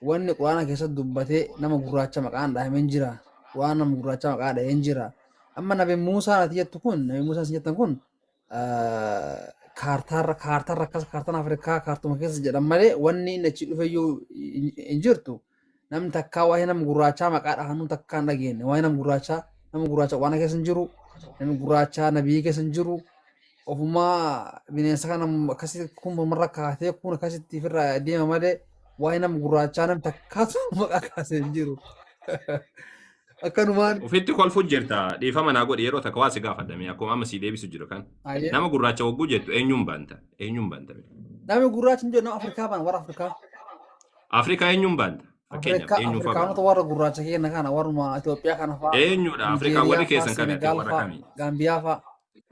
wanni quraana keessatti dubbatee nama gurraacha maqaan dhahameen jira. Waan nama gurraacha maqaa dhaheen jira. Amma Nabi Muusaan ati jettu kun Nabi Muusaan jettan kun kaartaan Afrikaa kaartuma keessa jedhan malee wanni inni achi dhufeyyuu hin jirtu. Namni takkaa waa'ee nama gurraachaa maqaa dhahanuu takkaa hin dhageenye. Waa'ee nama gurraacha quraana keessa hin jiru. Namni gurraacha nabii keessa hin jiru. Ofumaa bineensa kana akkasitti kun marra kaatee kun akkasitti ofirraa deema malee waa'ee nama gurraachaa namni takkaatu maqaa kaasee hin jiru. akkanumaan Ofitti kolfu jirta dhiifama naa godhi yeroo takka waa si gaafadhame akkuma amma si deebisu jiru kan. ayyee Nama gurraacha hogguu jettu eenyuun banta? Eenyuun banta? namni gurraachi hin jiru nama Afrikaa baan warra Afrikaa Afrikaa eenyuun banta? Fakkeenyaaf eenyuun fa'aa Afrikaanota warra gurraacha keenya kana warruma Itoophiyaa kana fa'aa eenyuudha Afrikaa warri keessan kami ati warra kamii? Gaambiyaa fa'aa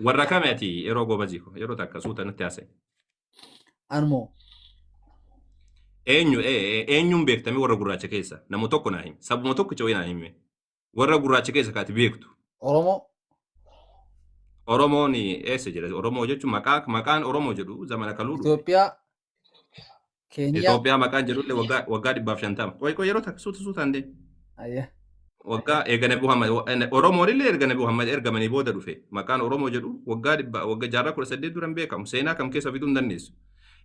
Warra kami ati yeroo gobaziiko yeroo takka suuta nutti haasa'e. anmoo Eenyuun beektame warra gurraacha keessa nama tokko naa himi sabuma tokko cawee naa himi warra gurraacha keessa kaati beektu. Oromoo Oromoon eessa jira? Oromoo jechuun maqaan Oromoo jedhu zamana kaluudhu. Itoophiyaa Keeniyaa Itoophiyaa maqaan jedhullee waggaa 150. Qoy yeroo takka suutaan deemu. ayyee Waggaa eega Nabi Muhammad Oromoon illee erga Nabi Muhammad ergamanii booda dhufe maqaan Oromoo jedhu waggaa jaarraa 18 duran beekamu seenaa kam keessa fiduu hin dandeessu.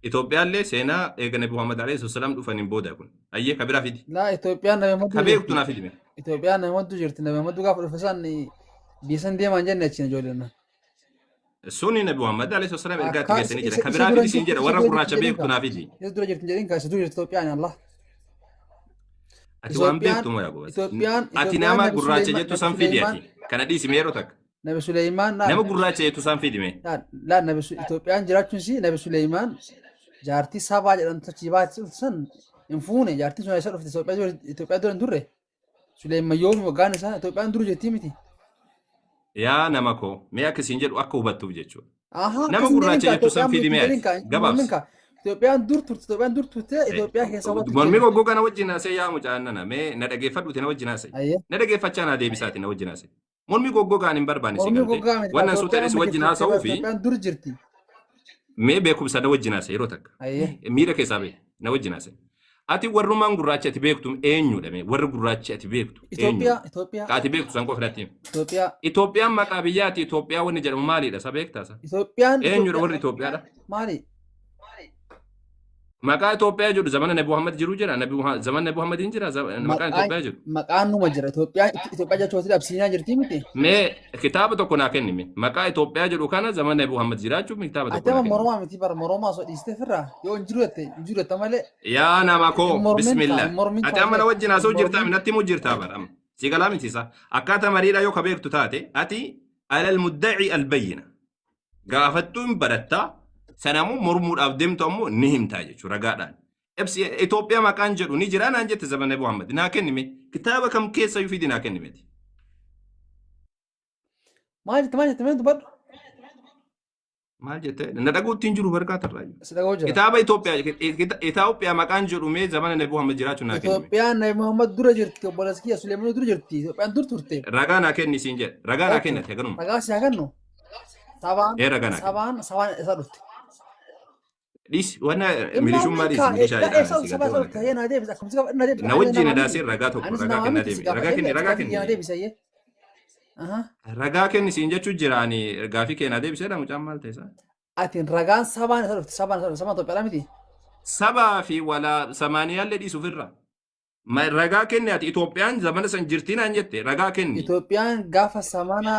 Itoophiyaan illee seenaa eega Nabi Muhammad alayhi wasallam dhufaniin booda kun ayyee kabiraa fidi. laa Itoophiyaan nama hedduu Kabeektu naa fidi. Itoophiyaan nama hedduu jirti nama hedduu gaafa dhufe san biisan deemaan jenne achiin ijoolleen Sunni Nabi Muhammad alayhi wasallam ergaa itti geessanii jira. Kabiraa fidi siin jedha warra gurraacha beektu naa fidi. isa dura jirti jedhin kaasa dura jirti Itoophiyaan Allah Ati waan beektu moo yaa goba? Ati nama gurraacha jettu san fidi ati. Kana dhiisime yeroo takka. Nabi Suleymaan Nama gurraacha jettu san fidime. laa Nabi Itoophiyaan jiraachuun si Nabi Suleymaan jaartii Sabaa jedhamtu achi baatti san hin fuune jaartiin sun isa dhufte Itoophiyaa dura hin turre Suleymaan yoomi waggaan isaa Itoophiyaan dura jirtii miti. Yaa nama koo mee akkasiin jedhu akka hubattuuf jechuudha. Nama gurraacha jettu san fidime ati. Gabaabsi. Itoophiyaan dur turte Itoophiyaa keessa walitti Mormii goggoo kana wajjin haasee yaa mucaan nana mee na dhageeffadhuuti na wajjin haasee. ayyee Na dhageeffachaa na deebisaati na wajjin haasee. Mormii goggoo kaan hin barbaanne si Mormii galtee. goggaa miti Wannan suutenis wajjin haasa'uu fi Itoophiyaan dur jirti mee beekumsa na wajjin haasee yeroo takka. ayyee Miira keessaa bee na wajjin haasee. Ati warrumaan gurraacha ati beektu eenyudha mee warri gurraacha ati beektu eenyu? Itoophiyaa Ka ati beektu san qofa filatti. Itoophiyaa Itoophiyaan maqaa biyyaati Itoophiyaa wanni jedhamu maalidha sa beektaasa? Itoophiyaan Eenyudha warri Itoophiyaadha? maali Maqaa Itoophiyaa jedhu zamana Nabi Muhammad jiru jira zamana Nabi Muhammad hin jira maqaan Itoophiyaa jedhu. maqaan numa jira Itoophiyaa jechuun absiinaa jirti miti Mee kitaaba tokko naa kennime maqaa Itoophiyaa jedhu kana zamana Nabi Muhammad jiraachuuf kitaaba tokko ati naa amma kennime. moromaa miti bara moromaa soo dhiiste firraa yoo hin jiru jette malee Yaa nama koo Mormin bismillah. ta'a, mormin Ati ta'a. amma na wajjin haasa'u jirtaa Mormin- minatti immoo jirtaa bara. Si galaa miti isa. Akkaataa mariidhaa yoo ka beektu taate ati alal muddaci albayyina. Gaafattuu hin barattaa sanamuu mormuudhaaf deemtu ammoo ni himtaa jechuudha ragaadhaan. Itoophiyaa maqaan jedhu ni jira naan jette zamana Nabi Muhammad naa kennime kitaaba kam keessa yoo fidi naa kennimeti. maal jette mee dubbadhu Maal jettee na dhaguutti hin jiru barkaatarraa. si dhaga'uu jira Kitaaba Itoophiyaa maqaan jedhu mee zamana Nabi Muhammad jiraachuu naa kennime. Itoophiyaan Nabi Muhammad dura jirti obboleessa kiyya Suleymaan dura jirti Itoophiyaan dur turte Ragaa naa kenni siin jedhe. Ragaa naa kennate ganuma. ragaa si haa kennu Ragaa naa kenni. sabaan isa dhufte Dhis wana milishummaa dhis milishaa jedhaan si galtee. Na wajjin adaasee ragaa tokko ragaa kennaa deemi. Ragaa kenni. Ragaa kenni siin jechuu jiraani gaafii kennaa deebiseedha mucaan maal ta'esaa. Atiin ragaan sabaan isa dhufte sabaan Itoophiyaadha miti. Sabaa fi walaa samaaniyaallee dhiisuuf irra. Ragaa kenni ati Itoophiyaan zamana san jirtii naan jette ragaa kenni. Itoophiyaan gaafa samana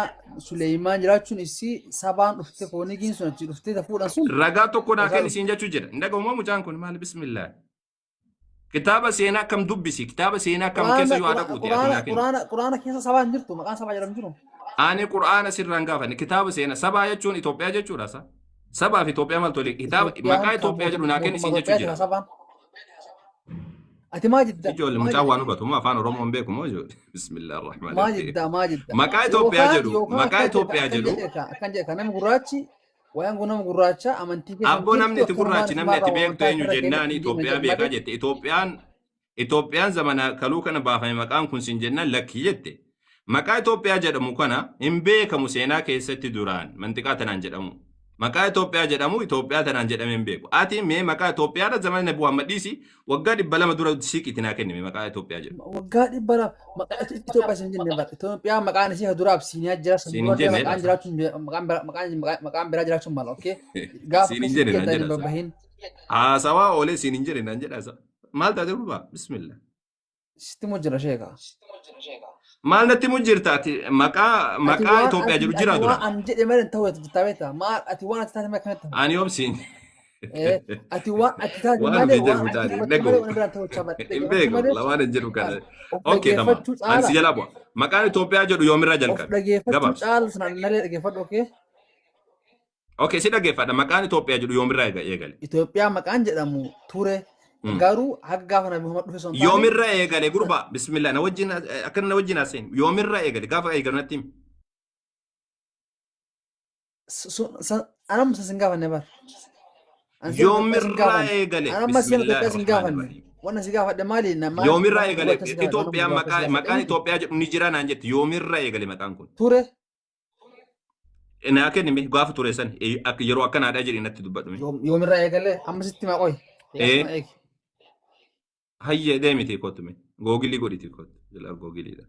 Suleymaan jiraachuun isii sabaan dhufte koonigiin sun achi dhuftee fuudhan sun. Ragaa tokko naa kenni siin jechuu jira. Hin dhagahumaa mucaan kun maal bismillah. Kitaaba seenaa kam dubbisi kitaaba seenaa kam keessa yoo haadha quuti ati naa kenni. Quraana keessa sabaan jirtu maqaan sabaa jedhamu jiru. Ani Qur'aana sirraan gaafanne kitaaba seenaa sabaa jechuun Itoophiyaa jechuudha sa. Sabaa fi Itoophiyaa maal tole kitaaba maqaa Itoophiyaa jedhu naa kenni siin jechuu jira. Ati maa jidda? Ijoollee mucaan waan hubatu afaan Oromoo hin beeku moo ijoollee. Bismillah ar-Rahmaan Maa jidda maa jidda? Maqaa Itoophiyaa jedhu maqaa Itoophiyaa jedhu. Akkan jedha nama gurraachi wayaan kun nama gurraacha amantii keessa. Abboo namni itti gurraachi namni itti beektu eenyu jennaan Itoophiyaa beekaa jette Itoophiyaan zamana kaluu kana baafame maqaan kun siin jennaan lakkii jette. Maqaa Itoophiyaa jedhamu kana hin beekamu seenaa keessatti duraan mantiqaa tanaan jedhamu. Maqaa Itoophiyaa jedhamu Itoophiyaa tanaan jedhamee hin beeku. Ati mee maqaa Itoophiyaadha zamana Nabi Muhammad dhiisi waggaa 200 dura siiqiitti naa kennime maqaa Itoophiyaa jedhu. Waggaa 200 maqaa Itoophiyaa siin jenne bara. Itoophiyaa maqaan isii dura absiiniyaa jira. Siin jenne maqaan jiraachuun maqaan biraa jiraachuun mala. Siin jenne naan jedha. Haasawaa oolee siin jenne naan jedha. Maal taate dhufaa? Bismillah. Sitti mujjira sheekaa. Maal natti mujjirtaati maqaa Itoophiyaa jedhu jira dura. Ani jedhe malee ta'uu jettee beektaa. Maal ati waan ati taate malee akkamitti? Ani obsiin. Ati waan ati taate Waan malee hojii jedhu taate waan ati hin beeku lawaan hin jedhu kana. Okay tamam. Ani si jalaa bu'a. Maqaan Itoophiyaa jedhu yoomirraa of jalqabe? dhageeffachuu Gabaabsi. caala sana nalee dhageeffadhu okee. Okay, si dhaggeeffadha. Maqaan Itoophiyaa jedhu yoomirraa eegale? Itoophiyaa maqaan jedhamu ture garuu haga gaafa Nabi Muhammad dhufe son taane Yoomirraa eegale gurbaa bismillah na wajjin akkana na wajjin haasa'in. Yoomirraa eegale gaafa eegalu natti himi. anam sin gaafanne bar. Yoomirraa eegale Anamma seen Itoophiyaa sin bismillah. gaafanne. Wanna si gaafadhe maali nama Yoomirraa eegale Itoophiyaan maqaan Itoophiyaa jedhu ni jira naan jetti. Yoomirraa eegale maqaan kun. ture Naa kennime gaafa ture san yeroo akkanaadhaa jedhi natti dubbadhume. yoomirraa eegalee amma sitti maa qoy. Hayyee deemiti kottume. Googilii godhiti kottu. Jala googiliidha.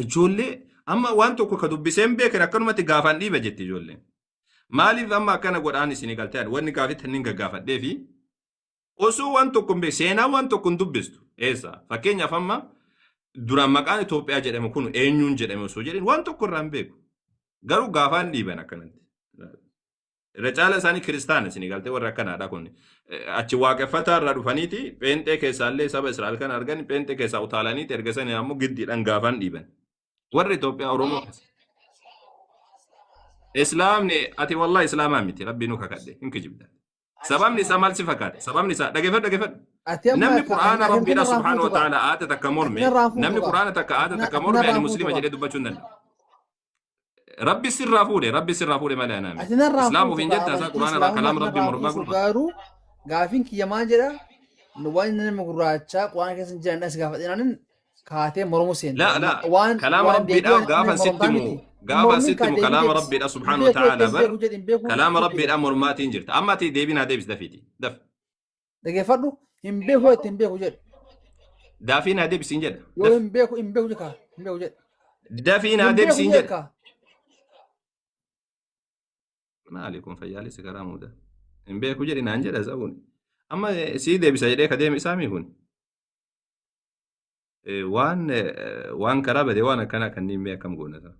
Ijoollee amma waan tokko ka dubbiseen beekan akkanumatti gaafaan dhiiba jetti ijoolleen. Maaliif amma akkana godhaan isinii galtee wanni gaafitti hannin gaggaafadhee fi osoo waan tokko hin beeku seenaa waan tokko hin dubbistu eessa fakkeenyaaf amma duraan maqaan Itoophiyaa jedhame kun eenyuun jedhame osoo jedhin waan tokko irraa hin beeku garuu gaafaan dhiiban akkanatti. Irra caala isaanii kiristaana isinii galtee warra akkanaadha kun achi waaqeffataa irraa dhufaniiti pheenxee keessaallee saba Israa'el kan argan pheenxee keessaa utaalaniiti erga sanii ammoo giddiidhaan gaafaan dhiiban. Warra Itoophiyaa Oromoo Islaamni ati wallahi Islaamaa miti rabbi nu kakadhe hin kijibda. Sababni isaa maal si fakkaate? Sababni isaa dhageeffadhu. Namni Qur'aana Rabbiidha subhaanahu wa ta'ala aada takka morme namni Qur'aana takka aada takka morme ani muslima jedhee dubbachuu hin danda'u. Rabbi sirraa fuudhe malee anaami. Islaamuuf hin jetta isaa Qur'aana irraa kalaama Rabbii mormaa gurba. Garuu gaafiin kiyya maal jedha waan nama gurraachaa Qur'aana keessa jiran as gaafadheenaan kaatee mormu seenta. La kalaama Rabbiidha gaafa sittimu kalaama Rabbiidha subhaanahu wa ta'ala bar kalaama Rabbiidha mormaatiin jirta. Amma ati deebinaa deebis dafiiti. Daf. Dhageeffadhu hin beeku itti hin beeku jedhu. Daafiinaa deebisiin jedha. Yoo hin beeku jedha. Hin beeku jedha. Dafiinaa deebisiin jedha. Maali kun fayyaalessi karaa muuda. Hin beeku jedhi naan jedha sa'uun. Amma sii deebisa jedhee ka deeme isaamii kun. Waan karaa badee waan akkanaa kanneen mee akkam goonata.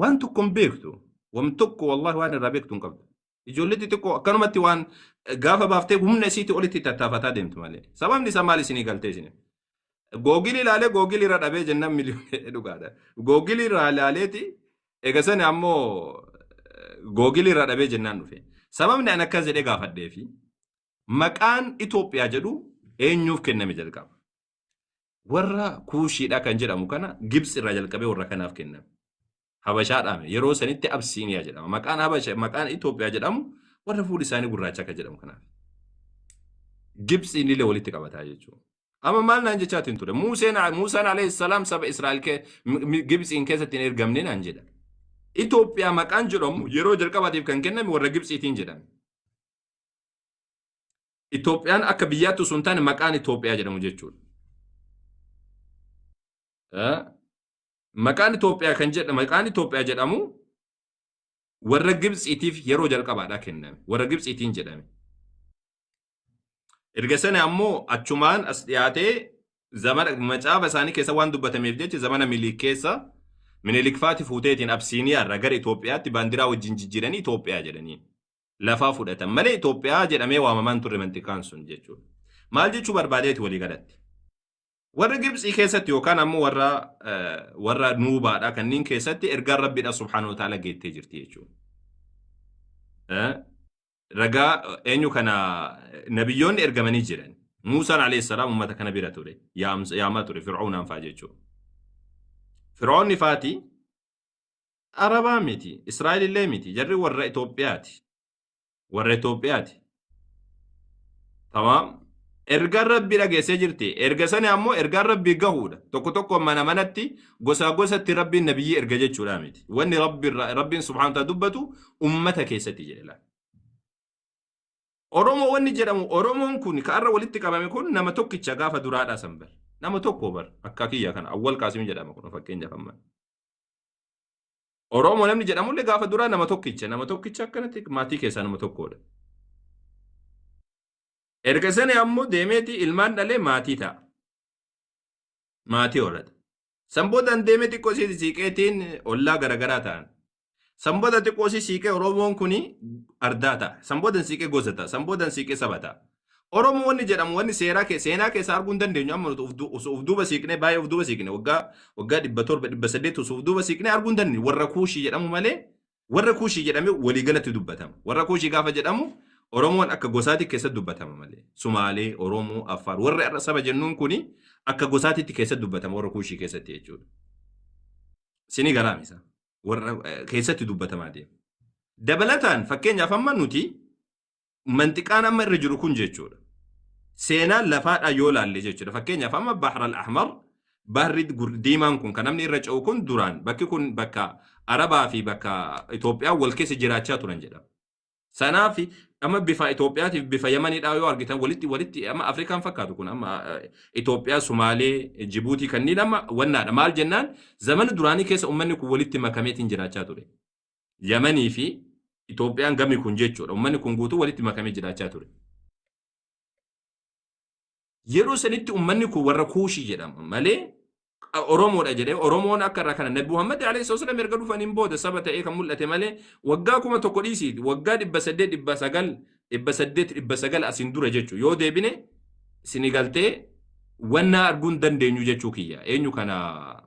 Waan tokko hin beektu. Waan tokko wallahi waan irraa beektu hin qabdu. Ijoollee xixiqqoo akkanumatti waan gaafa baaftee humna isiitti olitti tattaafataa deemtu malee. Sababni isaa maal isinii galtee isin? Googilii ilaalee googilii irra dhabee jennaan miliyoona dhugaadha. Googilii irra ilaaleeti eegasani ammoo googilii irra dhabee jennaan dhufe. Sababni ani akkas jedhee gaafadhee fi maqaan Itoophiyaa jedhu eenyuuf kenname jalqaba. Warra kuushiidha kan jedhamu kana Gibsi irraa jalqabee warra kanaaf kenname. Habashaadhaame yeroo sanitti Absiiniyaa jedhama. Maqaan Itoophiyaa jedhamu warra fuudhi isaanii gurraacha akka jedhamu kanaaf. Gibsi illee walitti qabataa jechuudha. Amma maal naan jechaatiin ture? Muusaan alayhi salaam saba Israa'el Gibsiin keessatti hin ergamne naan jedha. Itoophiyaa maqaan jedhamu yeroo jalqabaatiif kan kenname warra Gibsiitiin jedhame. Itoophiyaan akka biyyaatti osoo hin taane maqaan Itoophiyaa jedhamu jechuudha. Maqaan Itoophiyaa jedhamu warra Gibsiitiif yeroo jalqabaadhaa kenname. Warra Gibsiitiin jedhame. Erga sana ammoo achumaan as dhiyaatee zamana macaafa isaanii keessa waan dubbatameef jecha zamana Minilik keessa Minilik faati fuuteetiin Absiiniyaa irraa gara Itoophiyaatti baandiraa wajjin jijjiiranii Itoophiyaa jedhanii lafaa fudhatan malee Itoophiyaa jedhamee waamamaan turre mantiqaan sun jechuudha. Maal jechuu barbaadeeti walii galatti? Warra Gibsii keessatti yookaan ammoo warra Nuubaadha kanneen keessatti ergaan Rabbiidha subhaanahu wa ta'ala geettee jirti jechuudha. Ragaa eenyu kana nabiyyoonni ergamanii jiran. Muusaan alayhi salaam uummata kana bira ture. Yaamaa ture Fir'aunaan fa'aa jechuudha. Fir'aunni faati Arabaa miti, Israa'el illee miti, jarri warra Itoophiyaati. Tamaam. Ergaan Rabbii dhageessee jirti. Erga sana ammoo ergaan Rabbii gahuudha. Tokko mana manatti gosatti Rabbiin nabiyyi erga jechuudha miti. Wanni Rabbiin subhaanahu wa ta'ala dubbatu ummata keessatti jedhe. Oromoo wanni jedhamu Oromoon kun kaarra walitti qabame kun nama tokkicha gaafa duraadhaa sanbar. Nama tokko bar akka kiyya kana Awwal Qaasim jedhama kun fakkeenyaaf amma. Oromoo namni jedhamullee gaafa duraa nama tokkicha akkanatti maatii keessaa nama tokkodha. Erga sana ammoo deemeeti ilmaan dhalee maatii ta'a. Maatii horata. Sanboodaan deemeeti xiqqoosii siiqeetiin ollaa garaagaraa ta'an. Sanbooda xiqqoosii siiqee Oromoon kuni ardaa ta'a. Sanboodaan siiqee gosa ta'a. Sanboodaan siiqee saba ta'a. Oromoo wanni jedhamu wanni seenaa keessa arguu hin dandeenyu amma nuti uf duuba siiqnee baay'ee uf duuba siiqne waggaa 700 uf duuba siiqnee arguu hin dandeenyu warra kuushii jedhamu malee warra kuushii jedhame waliigalatti dubbatama. Warra kuushii gaafa jedhamu Oromoon akka gosaatti keessatti dubbatama malee. Sumaalee, Oromoo, Affaar warra irra saba jennuun kuni akka gosaatitti keessatti dubbatama warra kuushii keessatti jechuudha. Sini galaamisa warra keessatti dubbatamaa deema. Dabalataan fakkeenyaaf amma nuti mantiqaan amma irra jiru kun jechuudha. Seenaan lafaadhaa yoo laalle jechuudha. Fakkeenyaaf amma Bahar al-Ahmar baharri diimaan kun kan namni irra ce'u kun duraan bakki kun bakka Arabaa fi bakka Itoophiyaa wal keessa jiraachaa turan jedhama. Sanaaf amma bifa Itoophiyaatiif bifa Yamaniidhaa yoo argitan walitti amma Afrikaan fakkaatu kun amma Itoophiyaa, Sumaalee, Jibuutii kanneen amma wannaadha. Maal jennaan zamana duraanii keessa uummanni kun walitti makameetiin jiraachaa ture. Yamanii fi Itoophiyaan gamni kun jechuudha. Uummanni kun guutuu walitti makamee jiraachaa ture. Yeroo sanitti uummanni kun warra kuushii jedhama malee Oromoodha jedhee Oromoon akka irraa kana Nabi Muhammad alayhi wasallam erga dhufaniin booda saba ta'ee kan mul'ate malee waggaa 100 dhiisiiti waggaa 800 asiin dura jechuu yoo deebine isin galtee wanna arguun dandeenyu jechuu kiyya eenyu kana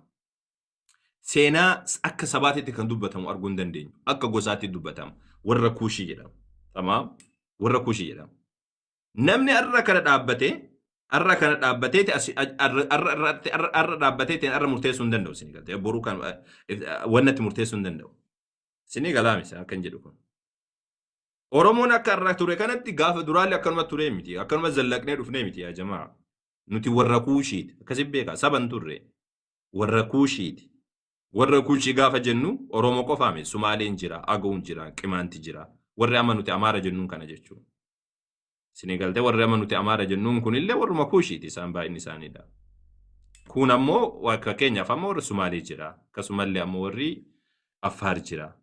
seenaa akka sabaatitti kan dubbatamu arguun dandeenyu akka gosaatti dubbatamu warra kuushii jedhama. Tamaam warra kuushii jedhama. Namni irra kana dhaabbatee arra kana dhaabbateeti arra dhaabbateeti arra murteessuu hin danda'u isin galtee boruu kan wannatti murteessuu hin danda'u isin galaamisa akkan jedhu kun Oromoon akka arra ture kanatti gaafa duraallee akkanuma ture miti akkanuma zallaqnee dhufnee miti yaa jamaa nuti warra kuushiiti akkasi beeka saban turre warra kuushiiti warra kuushii gaafa jennu Oromoo qofaame Sumaaleen jira Agawun jira Qimaanti jira warri amma nuti Amaara jennuun kana jechuudha. Sinigalte warra amma nuti Amaara jennuun kunillee warruma kuushiiti isaan baay'inni isaaniidha. Kun ammoo akka keenyaaf ammoo warra Sumaalee jira. Akkasumallee ammoo warri Affaar jira.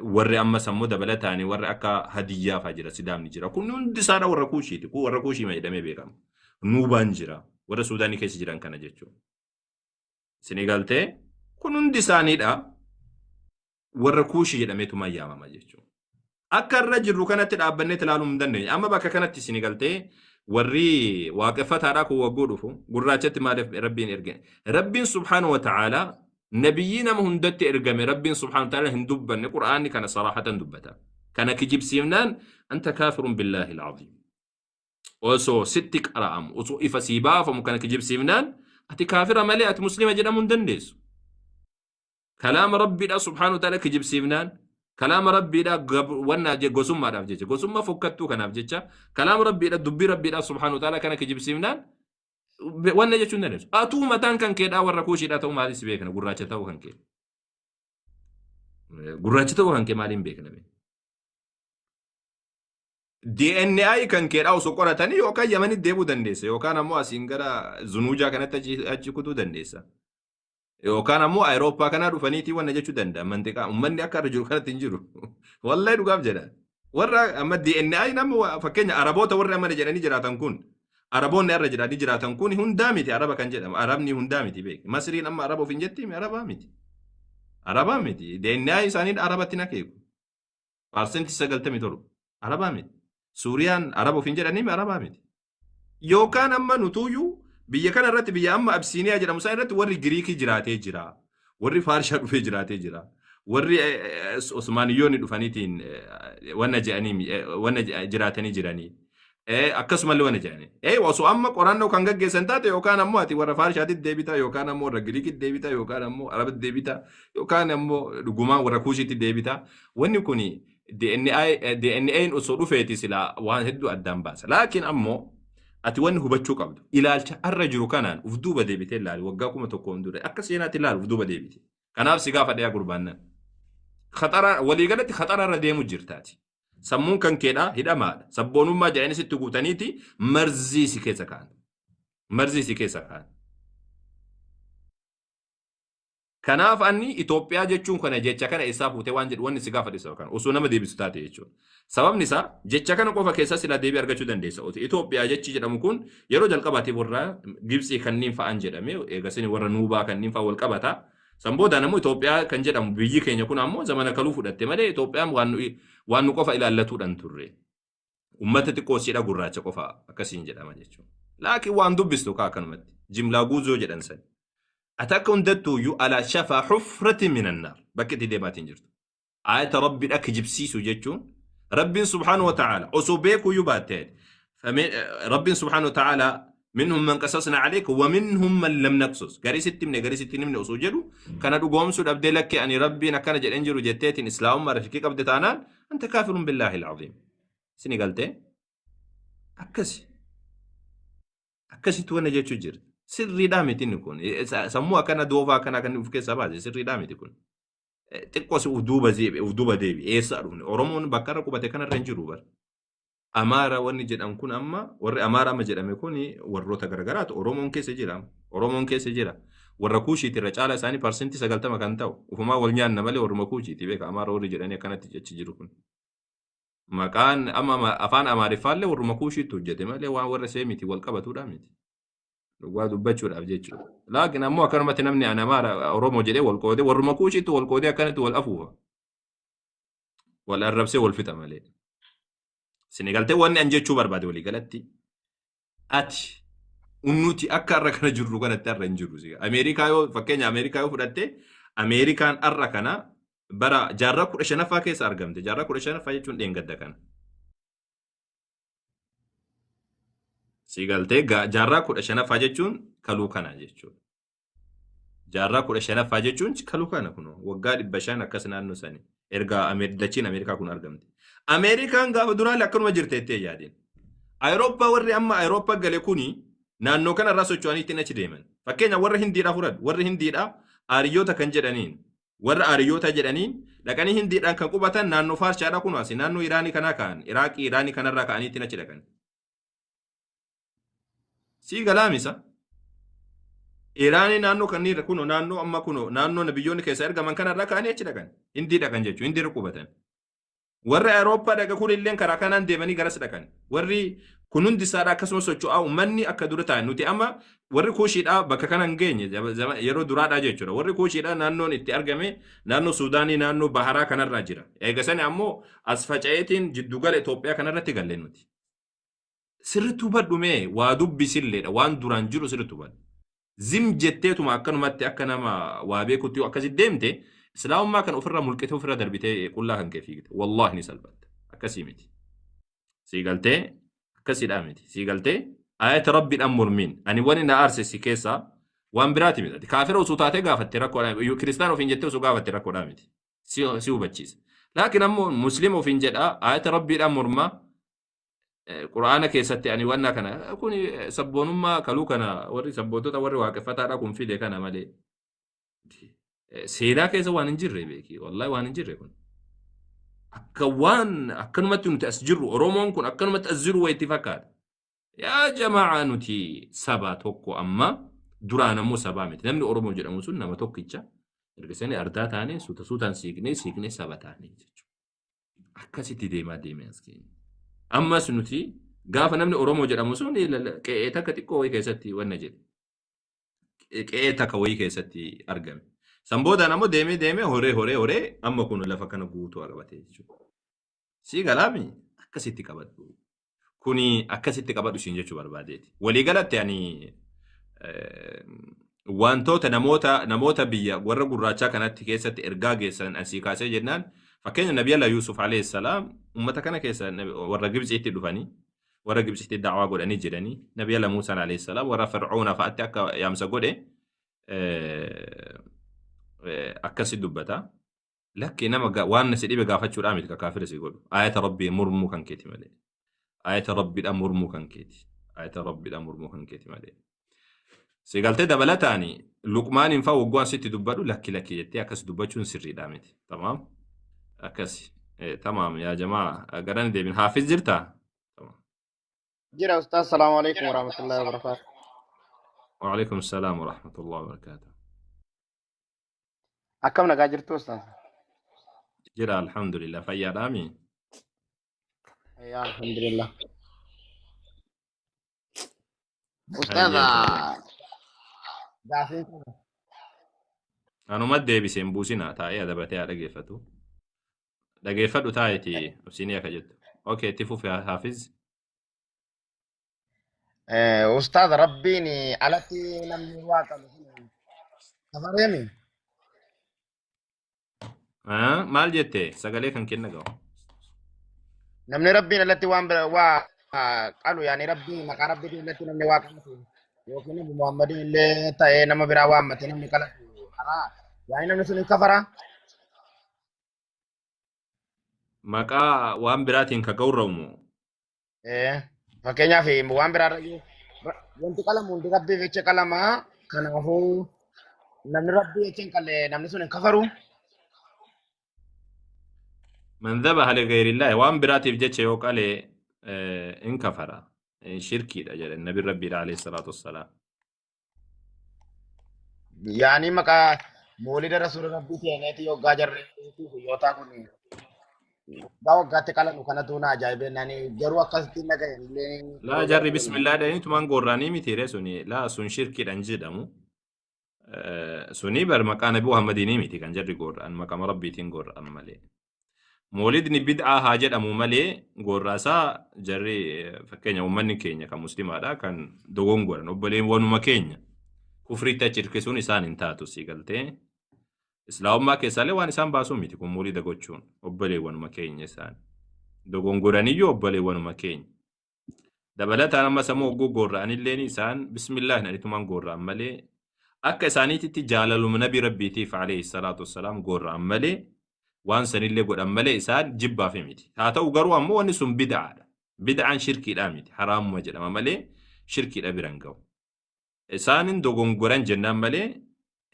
Warri ammas ammoo dabalataanii warri akka Hadiyyaa fa'aa jira Sidaamni jira. Kun hundi isaadha warra kuushiiti. Kun warra kuushii jedhamee beekama. Nuubaan jira. Warra Suudaanii keessa jiran kana jechuudha. Sinigalte kun hundi isaaniidha warra kuushii jedhameetu mayyaamama jechuudha. Akka irra jirru kanatti dhaabbannee ilaaluu hin dandeenye. Amma bakka kanatti isin galtee warri waaqeffataadhaa kun waggoo dhufu gurraachatti maaliif Rabbiin ergame? Rabbiin subhaanahu wa ta'aalaa nabiyyi nama hundatti ergame Rabbiin subhaanahu wa ta'aalaa hin dubbanne Qur'aanni kana saraahatan dubbata. Kana kijibsiifnaan anta kaafirun billaahi al-aziim. Osoo sitti qara'amu osoo ifa sii baafamu kana kijibsiifnaan ati kaafira malee ati muslima jedhamuu hin dandeessu. Kalaama Rabbiidhaa subhaanahu wa ta'aalaa kijibsiifnaan كلام ربي دا وانا جوسم ما دافجه جوسم ما فكتو كان افجه كلام ربي دا دبي ربي دا سبحانه وتعالى كان كجيب سيمنان وانا جتون نلس اتو متان كان كدا وركوشي دا تو مالي سبيكنا غراچه تو كان كي غراچه تو كان كي مالين بيكنا دي ان اي كان كدا او سقرتني يوكا يمني ديبو دنديس يوكا نمو اسينغرا زنوجا كانت اجي كتو دنديسا Yookaan ammoo Awurooppaa kanaa dhufaniiti wanna jechuu danda'a. Mantiqaa uummanni akka irra jiru kanatti hin jiru. Wallahi dhugaaf jedha. Warra amma DNA nama fakkeenya Araboota warri amma jedhanii jiraatan kun Araboonni irra jedhanii jiraatan kun hundaa miti Araba kan jedhamu. Arabni hundaa miti beek. Masriin amma Araba ofiin jetti Arabaa miti. Arabaa miti. DNA isaanii Arabatti nakeeku. Parsentii 97 Arabaa miti. Suuriyaan Araba ofiin jedhanii Arabaa miti. Yookaan amma nutuyyuu biyya kana irratti biyya amma Absiiniyaa jedhamu isaa irratti warri Giriikii jiraatee jira. Warri Faarshaa dhufee jiraatee jira. Warri Osmaaniyoonni dhufaniitiin wanna jiraatanii jiranii. Akkasumallee wanna jedhanii. Osoo amma qorannoo kan gaggeessan taate yookaan ammoo ati warra Faarshaatitti deebita yookaan ammoo warra Giriikitti deebita yookaan ammoo Arabatti deebita yookaan ammoo dhugumaan warra Kuushiitti deebita. Wanni kuni DNA'n osoo dhufeeti silaa waan hedduu addaan baasa. Laakiin ammoo ati wanni hubachuu qabdu ilaalcha arra jiru kanaan uf duuba deebitee ilaali waggaa 100 dura akka seenaatti ilaali uf duuba deebite kanaaf si gaafa dhayaa gurbaannan khatara walii galatti khatara irra deemu jirtaati sammuun kan keedhaa hidhamaadha sabboonummaa jedhanii sitti guutaniiti marzii si keessa kaan kanaaf anni Itoophiyaa jechuun kana jecha kana isaa fuutee waan jedhu wanni si gaafa dhiisa kan osoo nama deebisu taate jechuudha. Sababni isaa jecha kana qofa keessa sila deebii argachuu dandeessa. Itoophiyaa jechi jedhamu kun yeroo jalqabaatiif warra Gibxii kanneen fa'an jedhame eegasini warra Nuubaa kanneen fa'aa wal qabata. Sanboodaan ammoo Itoophiyaa kan jedhamu biyyi keenya kun ammoo zamana kaluu fudhatte malee Itoophiyaan waan nu qofa ilaallatuudhaan turre. ummata xiqqoo siidha gurraacha qofa akkasiin jedhama jechuudha. Laakiin waan dubbistu kaa akkanumatti jimlaa guuzoo jedhan sani. Ati akka hundattuuyyuu alaa shafaa xufrati minannaar bakka itti deemaatiin jirtu. Ayata rabbiin akka jibsiisu jechuun rabbiin subhaanahu wa ta'ala osoo beekuuyyuu baattee rabbiin subhaanahu wa ta'ala منهم من قصصنا عليك ومنهم من لم نقصص غريستي من غريستي من اسو جدو كان دوغوم سود ابدي لك ان ربي كان جد انجرو جتيت اسلام ما رفيق قبدت انا انت كافر بالله العظيم سني قلت اكسي تو نجي تجر سري دامتي نكون سموها كان دوفا كان في كسبا سري دامتي تكون تقوس ودوبا ديبي اي سارون اورمون بكر كوبته كان رنجرو بر Amaara wanni jedhamu kun amma warri Amaara amma jedhame kun warroota garagaraatu Oromoon keessa jira. Oromoon keessa jira. Warra Kuushiiti irra caala isaanii parsentii 90 kan ta'u. Ufumaa wal nyaanna malee warruma Kuushiiti beeka Amaara warri jedhanii akkanatti jechi jiru kun. Maqaan amma afaan Amaariffaallee warruma Kuushiitti hojjete malee waan warra seemiti wal qabatuudha miti. Dhugaa dubbachuudhaaf jechuudha. Laakiin ammoo akkanumatti namni an Amaara Oromoo jedhee wal qoodee warruma Kuushiitti wal qoodee akkanatti wal afuufa. Wal arrabsee wal fixa malee. Sinigalte wanni an jechuu barbaade walii galatti ati unnuti akka arra kana jirru kanatti arra hin jirru siga Ameerikaa yoo fakkeenya Ameerikaa yoo fudhatte Ameerikaan arra kana bara jaarraa 15ffaa keessa argamte jaarraa 15ffaa jechuun dheengadda kana sigalte jaarraa 15ffaa jechuun kaluu kana jechuudha jaarraa 15ffaa jechuun kaluu kana kuno waggaa 500 akkas naannoo sanii erga dachiin Ameerikaa kun argamte Ameerikaan gaafa duraan akkanuma jirteettee yaadeen. Awurooppaa warri amma Awurooppaa gale kuni naannoo kanarraa socho'anii ittiin achi deeman. Fakkeenya warra Hindiidhaa fudhadhu. Warri Hindiidhaa aariyyoota kan jedhaniin warra aariyyoota jedhaniin dhaqanii Hindiidhaan kan qubatan naannoo Faarshaadhaa kunuunsi naannoo Iraanii kanaa ka'an Iraaqii Iraanii kanarraa ka'anii ittiin achi dhaqan. Sii galaamisa. Iraanii naannoo kanneen kuno naannoo amma kuno naannoo biyyoonni keessa ergaman kanarraa ka'anii achi dhaqan. Hindiidha kan jechuun Hindiirra qubatan. Warri Awurooppaa dhaga kun illee karaa kanaan deemanii garas dhaqan. Warri kun hundi isaadhaa akkasumas socho'aa uummanni akka dura ta'an nuti amma warri Kuushiidhaa bakka kana hin geenye yeroo duraadhaa jechuudha. Warri Kuushiidhaa naannoon itti argame naannoo Suudaanii naannoo Baharaa kanarraa jira. Eegasani ammoo as faca'eetiin jiddugala Itoophiyaa kanarratti galle nuti. Sirriitti hubadhumee waa dubbisilleedha waan duraan jiru sirriitti hubadhu. Zim jetteetuma akkanumatti akka nama waa beekutti akkasitti deemte. Islaamummaa kan ofirraa mulqite ofirraa darbitee qullaa kan kee fiigte. Wallaahi ni salphatta. Akkasii miti. Siigaltee akkasiidhaa miti. Siigaltee ayata rabbiidhaan mormiin. Ani wani na aarsisi keessaa waan biraati miti. Kaafira osoo taatee gaafatte rakkoodhaa miti. Kiristaan ofiin jettee osoo gaafatte rakkoodhaa miti. Si hubachiisa. Laakiin ammoo musliima ofiin jedhaa ayata rabbiidhaan mormaa Quraana keessatti ani wanna kana kun sabboonummaa kaluu kana warri sabboontota warri waaqeffataadhaa kun fide kana malee. Seenaa keessa waan hin jirre beeki. Wallahi waan hin jirre kun. Akka waan akkanumatti nuti as jirru Oromoon kun akkanumatti as jiru wayitti fakkaata. Yaa jamaa nuti saba tokko amma duraan ammoo sabaa miti. Namni Oromoo jedhamu sun nama tokkicha. Ergasanii ardaa taanee suutaan siiqnee saba taanee jechuudha. Akkasitti deemee as keenya. Ammas nuti gaafa namni Oromoo jedhamu sun qe'ee takka xiqqoo wayii keessatti wanna jedhe. Qe'ee takka wayii keessatti argame. Samboodaan ammoo deemee horee amma kun lafa kana guutuu qabatee jechuudha. Sii galaami akkasitti qabadhu. Kuni akkasitti qabadhu siin jechuu barbaadeeti. Waliigalatti ani wantoota namoota biyya warra gurraachaa kanatti keessatti ergaa geessan asii kaasee jennaan fakkeenya Nabiyallah Yuusuf alayhi salaam uummata kana keessa warra Gibxiitti dhufanii warra Gibxiitti da'waa godhanii jedhanii Nabiyallah Muusaa alayhi salaam warra Fir'auna fa'aatti akka yaamsa godhe akkasi dubbata. Lakki nama waan si dhibe gaafachuudhaa miti kaafira si godhu. Ayata rabbii murmuu kan keeti malee. Ayata rabbiidhaan murmuu kan keeti. Ayata rabbiidhaan murmuu kan keeti malee. Sigaltee dabalataani Luqmaaniin fa'aa waggoon sitti dubbadhu lakki jettee akkas dubbachuun sirriidhaa miti. Tamaam. Akkasi. Tamaam yaa jamaa garan deebiin haafiz jirtaa? جرى أستاذ السلام عليكم ورحمة الله وبركاته. وعليكم السلام ورحمة الله وبركاته. أكم نجاجرتوا أستاذ؟ جرى الحمد لله فيا رامي. يا الحمد لله. أستاذ جاسين. أنا ما أدري بسيم بوسينا تاعي هذا بتاعي دقيفتو تاعتي وسينيا كجت اوكي تفو في حافظ. أستاذ ربيني ألتي نمني واقع كفريمي مال جتة سقالي كان كنا جو. نمني ربيني التي قالوا يعني ربي مكا ربي التي نمني واقع يوكي نبي محمد اللي تاي نما برا وامتي نمني كلا يعني نمني سنين كفرة مكا وان براتين كقورمو. fakkeenyaaf waan biraa wanti qalamu hundi rabbii jecha qalamaa kanaafuu namni rabbii jecha hin qalle namni sun hin kafaru من ذبح لغير الله وان براتي بجتش يوقالي إن كفر شركي أجل النبي ربي عليه الصلاة والسلام. yaani maqaa moolida rasuula rabbii seeneeti yoggaa jarri guyyoota kun gaa waggaatti qalamu kanatu na ajaa'ibee nani garuu akkasitti nagayen illee لا جري بسم الله داني تمان قراني ميتيري سوني لا سون شركي دنجدمو سوني بر مكان أبو محمديني ميتي كان جري قران مكان ربي تين قران مالي مولدني بدعة حاجة أمو مالي قراسا جري فكينيا ومني كينيا كمسلم هذا كان دوغون قران وبلين ونما كينيا كفري تشركسون إسان انتاتو سيقلتي إسلام ما كيسالي وان إسان باسو ميتي كون مولد قوتشون وبلين ونما كينيا إسان دوغون قراني يو وبلين ونما كينيا دبلت أنا ما سمو قران اللين إسان بسم الله نريتمان قران مالي أكا إسانيتي تجاللو من نبي ربي تيف عليه الصلاة والسلام قران مالي وان سنيلي قران مالي إسان جبا في ميتي هاتو قروا أمو ونسون بدعا بدعا شركي الآميتي حرام مجد أما مالي شركي الأبرنقو إسان دوغون قران جنان مالي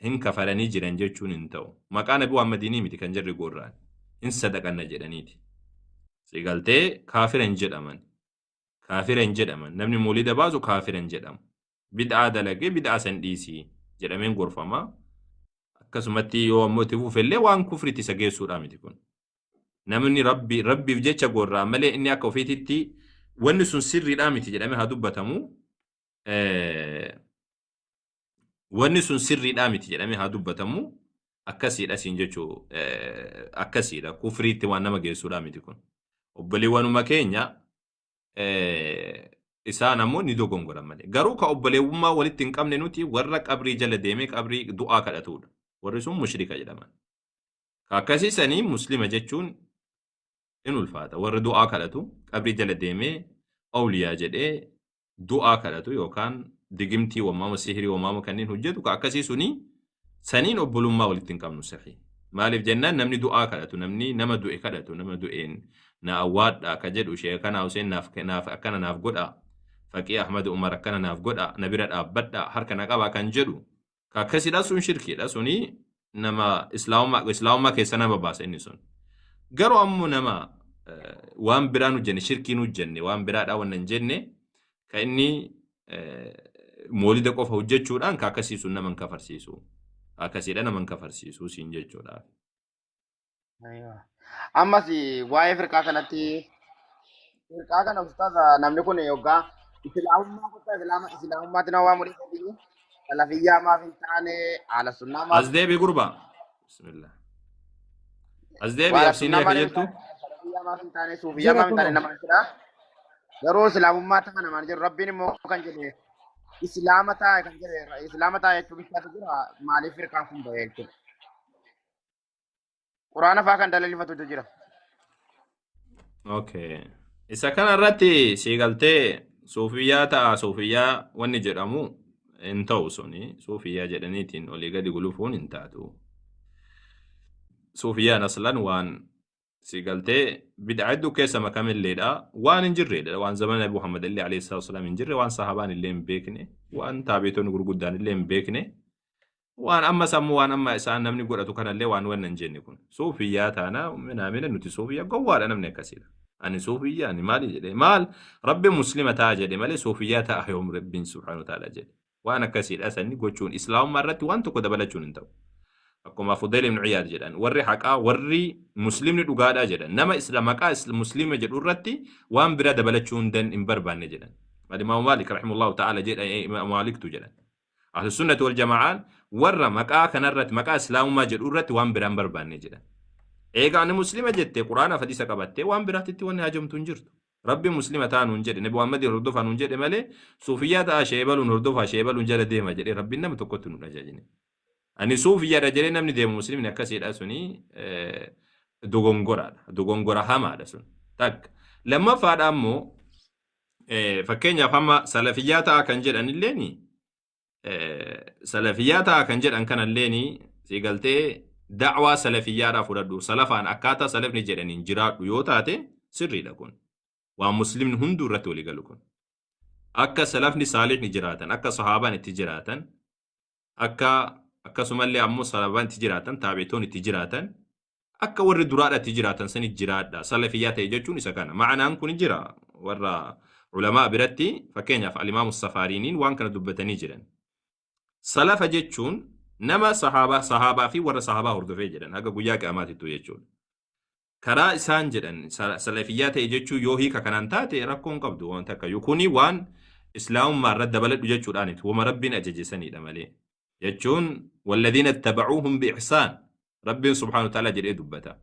هن كفراني جران جيشون انتو مكان أبو محمديني ميتي كان جري قران إن صدقنا جرانيتي سيقالتي كافرين جرمان كافرين جرمان نمني مولد بازو كافرين جرام بدعا دلقي بدعا سنديسي جرامين غرفما akkasumatti yoo ammoo tifuuf illee waan kufritti isa geessuudha miti kun namni rabbiif jecha gorraa malee inni akka ofiititti wanni sun sirriidhaa miti jedhamee haa dubbatamu wanni sun sirriidhaa miti jedhamee haa dubbatamu akkasiidha siin jechuu akkasiidha kufriitti waan nama geessuudha miti kun obboleewwanuma keenya isaan ammoo ni dogongoran malee garuu ka obboleewwummaa walitti hin qabne nuti warra qabrii jala deemee qabrii du'aa kadhatudha warri sun mushrika jedhaman akkasiisanii muslima jechuun in ulfaata warri du'aa kadhatu qabrii jala deemee awliyaa jedhee du'aa kadhatu yookaan digimtii wammaama sihirii wammaama kanneen hojjetu ka akkasiisuni saniin obbolummaa walitti hin qabnu sahii maaliif jennaan namni du'aa kadhatu namni nama du'e kadhatu nama du'een na awwaadha ka jedhu sheekana Huseen naaf akkana naaf godha Faqii Ahmad Umar akkana naaf godha na bira dhaabbadha harka na qaba kan jedhu ka akkasidha sun shirkiidha suni nama islaamummaa keessa nama baasa inni sun garuu ammoo nama waan biraa nu jenne shirkii nu jenne waan biraadha wannan jenne ka inni moolida qofa hojjechuudhaan ka akkasiisu naman kafarsiisu akkasidha naman kafarsiisu siin jechuudha. ammas waa'ee firqaa kanatti firqaa kana ustaaza namni kun yoggaa islaamummaa kutaa islaamummaatti na waa murii sadii salafiyyaa maaf hin taane haala sunnaa maaf Azdeebi gurba bismillah Azdeebi absiinii akka jettu salafiyyaa maaf hin taane suufiyyaa maaf hin taane nama jedha garuu islaamummaa ta'a namaan jedhu rabbiin immoo kan jedhe islaama ta'a kan jedhe islaama ta'a jechuu bichaatu jira maaliif firqaan kun ba'e jechuudha. Quraana fa'aa kan dalilifatutu jira. Okay. Isa kana irratti siigaltee suufiyyaa ta'a suufiyyaa wanni jedhamu hin ta'u suni suufiyyaa jedhaniitiin olii gadi gulufuun hin taatu. Suufiyyaan aslan waan siigaltee bid'a hedduu keessa makamilleedha waan hin jirredha waan zamana Abu Muhammad illee alayhi salaatu wasalaam hin jirre waan sahabaan illee hin beekne waan taabeetonni gurguddaan illee hin beekne waan amma sammuu waan amma isaan namni godhatu kanallee waan wannan jenne kun suufiyyaa taana minaamina nuti suufiyyaa gowwaadha namni akkasiidha. Ani suufiyyaa ani maali jedhe maal rabbi muslima ta'a jedhe malee suufiyyaa ta'a yoom rabbiin subhaanahu wa ta'ala jedhe waan akkasiidha sanni gochuun islaamummaa irratti waan tokko dabalachuun hin ta'u. Akkuma Fudayl ibn Iyaad jedhan warri haqaa warri muslimni dhugaadhaa jedhan nama maqaa muslima jedhu irratti waan bira dabalachuun hin barbaanne jedhan. Imaamu Maalik rahimahullahu ta'ala jedha Imaamu Maaliktu jedhan. Ahlu sunnati wal jamaa'aan warra maqaa kanarratti maqaa islaamummaa jedhu irratti waan biraan barbaanne jedhan. eegaa ani muslima jettee quraana hadiisa qabattee waan biraatitti wanni hajamtu hin jirtu. Rabbi muslima ta'a nuun jedhe, Nabi Muhammad hordofaa nuun jedhe malee suufiyyaa ta'a sheebaluun hordofaa sheebaluun jala deema jedhee Rabbiin nama tokkotti nu dhajaajine. Ani suufiyyaadha jedhee namni deemu muslimni akkasiidha suni dogongoraadha. Dogongora hamaadha sun. Takka. Lammaffaadha ammoo fakkeenyaaf amma salafiyyaa ta'a kan jedhan illeeni salafiyyaa ta'a kan jedhan kanalleeni siigaltee da'waa salafiyyaadhaa fudhadhu salafaan akkaataa salafni jedhaniin jiraadhu yoo taate sirriidha kun. Waan muslimni hunduu irratti walii galu kun. Akka salafni saalihni jiraatan, akka sahaabaan itti jiraatan, akkasumallee ammoo sahaabaan itti jiraatan, taabitoon itti jiraatan, akka warri duraadha itti jiraatan sani jiraadha. Salafiyyaa ta'e jechuun isa kana. Ma'anaan kun jira warra ulamaa biratti fakkeenyaaf al-Imaamu Safaariiniin waan kana dubbatanii jiran. Salafa jechuun nama sahaabaa fi warra sahaabaa hordofee jedhan haga guyyaa qiyaamaatittu jechuudha. Karaa isaan jedhan salafiyyaa ta'e jechuu yoo hiika kanaan taate rakkoon qabdu waan takka kuni waan islaamummaa irratti dabaladhu jechuudhaaniti wama rabbiin ajajesanidha malee jechuun walladhiina ittabacuuhum biihsaan rabbiin subhaanahu ta'ala jedhee dubbata